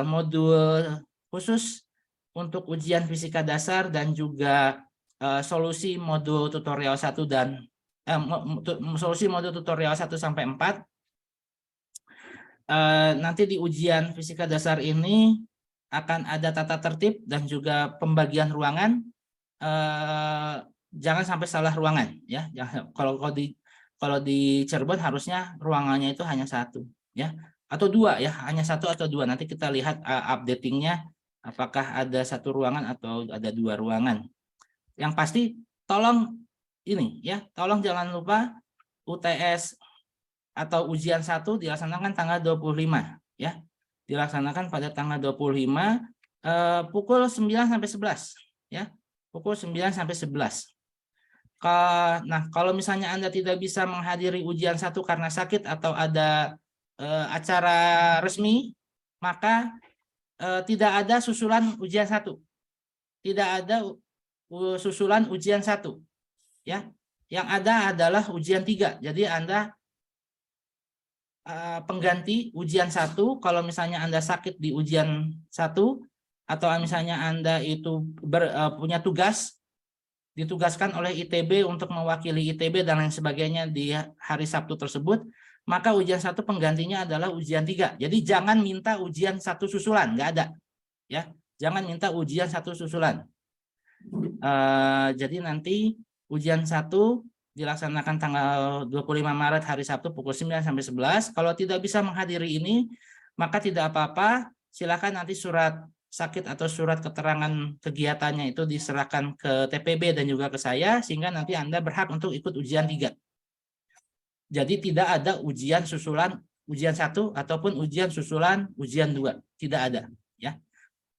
modul khusus untuk ujian fisika dasar dan juga solusi modul tutorial 1 dan solusi modul tutorial 1 sampai 4. Nanti di ujian fisika dasar ini akan ada tata tertib dan juga pembagian ruangan. Jangan sampai salah ruangan ya. Kalau di Cirebon harusnya ruangannya itu hanya 1 ya, atau 2 ya, hanya 1 atau 2. Nanti kita lihat updatingnya apakah ada 1 ruangan atau ada 2 ruangan. Yang pasti tolong ini ya, tolong jangan lupa UTS atau ujian 1 dilaksanakan tanggal 25 ya. Dilaksanakan pada tanggal 25 pukul 9 sampai 11 ya. Pukul 9 sampai 11. Nah, kalau misalnya Anda tidak bisa menghadiri ujian 1 karena sakit atau ada acara resmi, maka tidak ada susulan ujian 1. Tidak ada susulan ujian 1 ya. Yang ada adalah ujian 3. Jadi Anda pengganti ujian 1 kalau misalnya Anda sakit di ujian 1 atau misalnya Anda itu punya tugas, ditugaskan oleh ITB untuk mewakili ITB dan lain sebagainya di hari Sabtu tersebut, maka ujian 1 penggantinya adalah ujian 3. Jadi jangan minta ujian 1 susulan, nggak ada ya. Jangan minta ujian 1 susulan. Jadi nanti ujian 1 dilaksanakan tanggal 25 Maret hari Sabtu pukul 9 sampai 11. Kalau tidak bisa menghadiri ini, maka tidak apa-apa, silakan nanti surat sakit atau surat keterangan kegiatannya itu diserahkan ke TPB dan juga ke saya, sehingga nanti Anda berhak untuk ikut ujian 3. Jadi tidak ada ujian susulan ujian 1 ataupun ujian susulan ujian 2, tidak ada ya.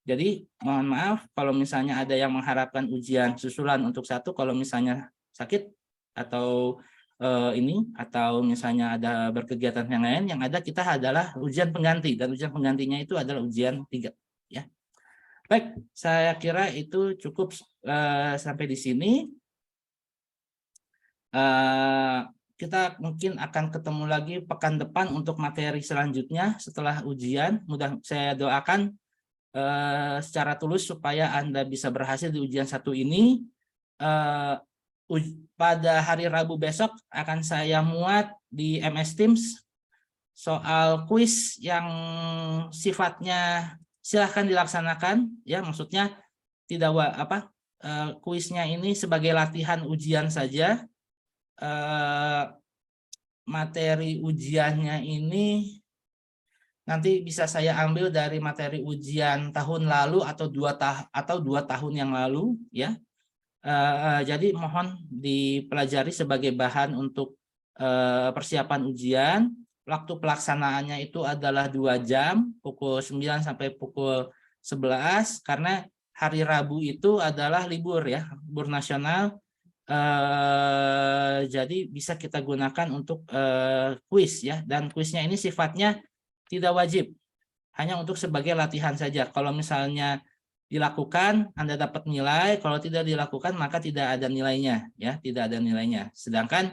Jadi mohon maaf kalau misalnya ada yang mengharapkan ujian susulan untuk 1 kalau misalnya sakit atau atau misalnya ada berkegiatan yang lain, yang ada kita adalah ujian pengganti, dan ujian penggantinya itu adalah ujian 3 ya. Baik, saya kira itu cukup sampai di sini. Kita mungkin akan ketemu lagi pekan depan untuk materi selanjutnya setelah ujian. Mudah saya doakan secara tulus supaya Anda bisa berhasil di ujian 1 ini. Pada hari Rabu besok akan saya muat di MS Teams soal kuis yang sifatnya silahkan dilaksanakan ya, maksudnya tidak kuisnya ini sebagai latihan ujian saja. Materi ujiannya ini nanti bisa saya ambil dari materi ujian tahun lalu atau 2 tahun yang lalu ya. Jadi mohon dipelajari sebagai bahan untuk persiapan ujian. Waktu pelaksanaannya itu adalah 2 jam, pukul 9 sampai pukul 11, karena hari Rabu itu adalah libur ya, libur nasional. Jadi bisa kita gunakan untuk kuis ya, dan kuisnya ini sifatnya tidak wajib, hanya untuk sebagai latihan saja. Kalau misalnya dilakukan Anda dapat nilai, kalau tidak dilakukan maka tidak ada nilainya ya, tidak ada nilainya. Sedangkan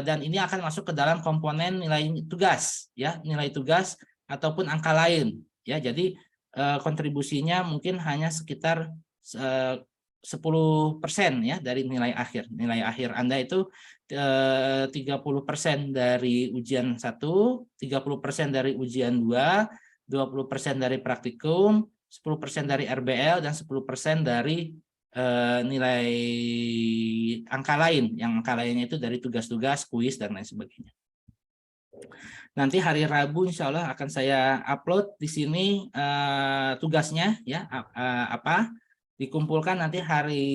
dan ini akan masuk ke dalam komponen nilai tugas ya, nilai tugas ataupun angka lain ya. Jadi kontribusinya mungkin hanya sekitar 10% ya dari nilai akhir. Nilai akhir Anda itu 30% dari ujian 1, 30% dari ujian 2, 20% dari praktikum, 10% dari RBL, dan 10% dari nilai angka lain. Yang angka lainnya itu dari tugas-tugas, kuis, dan lain sebagainya. Nanti hari Rabu insya Allah akan saya upload di sini tugasnya ya, apa dikumpulkan nanti hari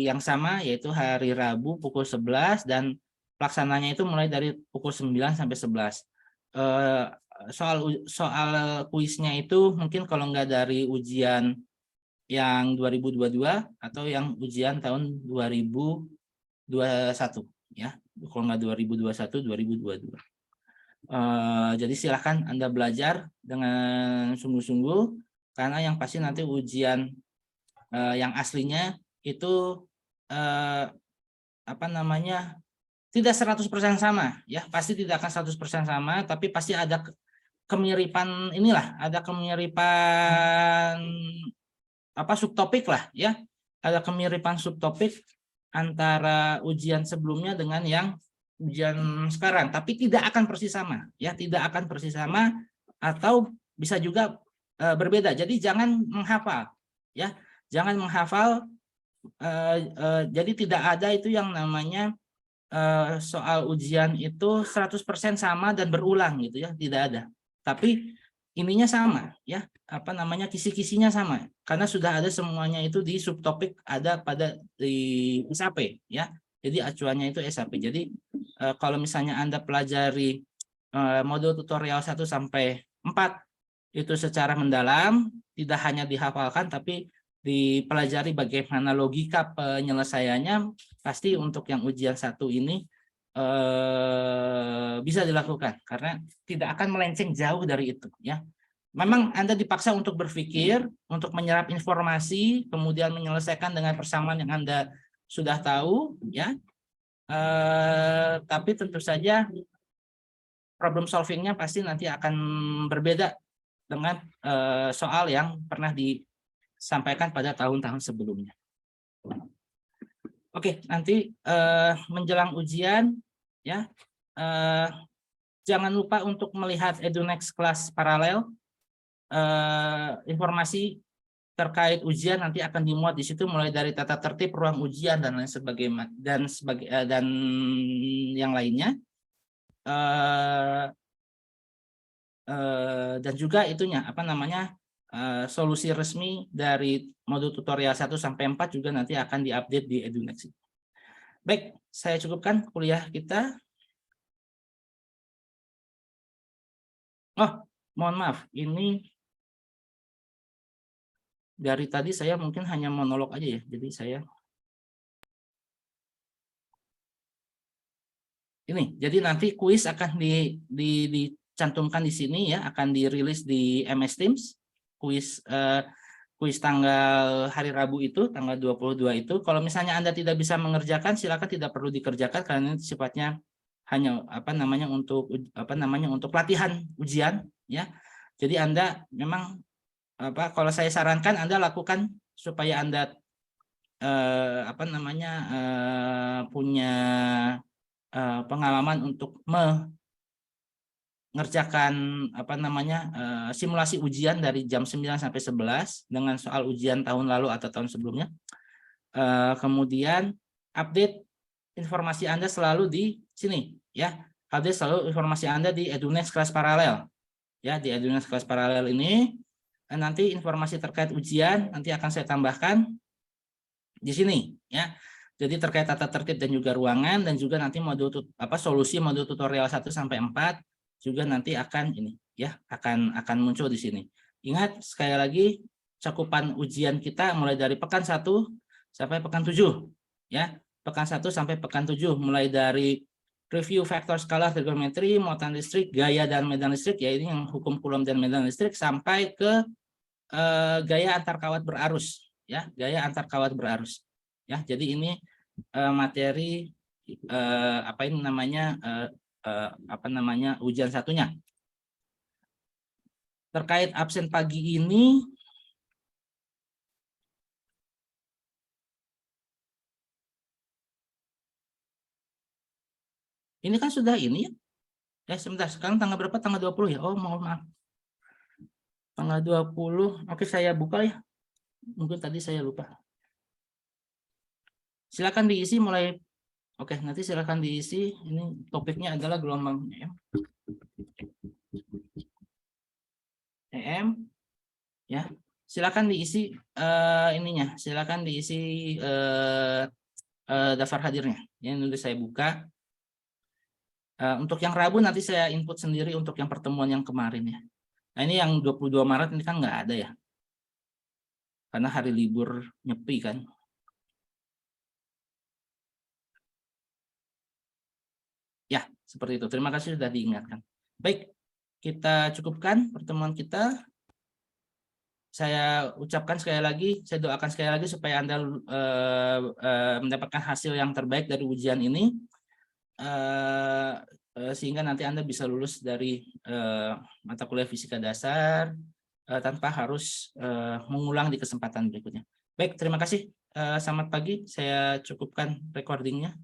yang sama, yaitu hari Rabu pukul 11, dan pelaksananya itu mulai dari pukul 9 sampai 11. Soal kuisnya itu mungkin kalau nggak dari ujian yang 2022 atau yang ujian tahun 2021 ya, kalau nggak 2021 2022. Jadi silahkan Anda belajar dengan sungguh-sungguh, karena yang pasti nanti ujian yang aslinya itu apa namanya, tidak 100% sama ya, pasti tidak akan 100% sama, tapi pasti ada kemiripan inilah, ada kemiripan apa subtopik lah ya, ada kemiripan subtopik antara ujian sebelumnya dengan yang ujian sekarang, tapi tidak akan persis sama ya, tidak akan persis sama, atau bisa juga berbeda. Jadi jangan menghafal ya, jangan menghafal. Jadi tidak ada itu yang namanya soal ujian itu 100% sama dan berulang gitu ya, tidak ada. Tapi ininya sama ya, apa namanya, kisi-kisinya sama, karena sudah ada semuanya itu di subtopik, ada pada di SAP ya. Jadi acuannya itu SAP. Jadi kalau misalnya Anda pelajari modul tutorial 1 sampai 4 itu secara mendalam, tidak hanya dihafalkan tapi dipelajari bagaimana logika penyelesaiannya, pasti untuk yang ujian 1 ini bisa dilakukan, karena tidak akan melenceng jauh dari itu ya. Memang Anda dipaksa untuk berpikir, untuk menyerap informasi, kemudian menyelesaikan dengan persamaan yang Anda sudah tahu ya. Tapi tentu saja problem solvingnya pasti nanti akan berbeda dengan soal yang pernah disampaikan pada tahun-tahun sebelumnya. Oke, nanti menjelang ujian ya, jangan lupa untuk melihat EduNext kelas paralel. Informasi terkait ujian nanti akan dimuat di situ, mulai dari tata tertib ruang ujian dan lain sebagainya, dan yang lainnya. Dan juga itunya apa namanya, solusi resmi dari modul tutorial 1 sampai 4 juga nanti akan diupdate di EduNext. Baik, saya cukupkan kuliah kita. Oh, mohon maaf, ini dari tadi saya mungkin hanya monolog aja ya, jadi saya ini, jadi nanti kuis akan dicantumkan di sini ya, akan dirilis di MS Teams, kuis tanggal hari Rabu itu, tanggal 22 itu. Kalau misalnya Anda tidak bisa mengerjakan, silakan tidak perlu dikerjakan, karena ini sifatnya hanya apa namanya untuk latihan ujian ya. Jadi Anda memang kalau saya sarankan Anda lakukan supaya Anda punya pengalaman untuk mengerjakan simulasi ujian dari jam 9 sampai 11 dengan soal ujian tahun lalu atau tahun sebelumnya. Kemudian update informasi Anda selalu di sini ya. Update selalu informasi Anda di EduNext kelas paralel. Ya, di EduNext kelas paralel ini nanti informasi terkait ujian nanti akan saya tambahkan di sini ya. Jadi terkait tata tertib dan juga ruangan, dan juga nanti solusi modul tutorial 1 sampai 4 juga nanti akan ini ya, akan muncul di sini. Ingat sekali lagi, cakupan ujian kita mulai dari pekan 1 sampai pekan 7 ya. pekan 1 sampai pekan 7, mulai dari review faktor skalar trigonometri, muatan listrik, gaya dan medan listrik, ya ini yang hukum Coulomb dan medan listrik, sampai ke gaya antar kawat berarus, ya, gaya antar kawat berarus. Ya, jadi ini materi apa ini namanya ujian satunya. Terkait absen pagi ini, kan sudah ini ya. Ya sebentar, sekarang tanggal berapa? Tanggal 20 ya. Oh, mohon maaf. Tanggal 20. Oke, saya buka ya. Mungkin tadi saya lupa. Silakan diisi mulai. Oke, nanti silakan diisi. Ini topiknya adalah gelombang EM. Ya. Silakan diisi ininya. Silakan diisi daftar hadirnya. Ini dulu saya buka. Untuk yang Rabu nanti saya input sendiri untuk yang pertemuan yang kemarin ya. Nah, ini yang 22 Maret ini kan nggak ada ya. Karena hari libur Nyepi kan. Ya, seperti itu. Terima kasih sudah diingatkan. Baik, kita cukupkan pertemuan kita. Saya ucapkan sekali lagi, saya doakan sekali lagi supaya Anda mendapatkan hasil yang terbaik dari ujian ini. Sehingga nanti Anda bisa lulus dari mata kuliah fisika dasar tanpa harus mengulang di kesempatan berikutnya. Baik, terima kasih. Selamat pagi, saya cukupkan recordingnya.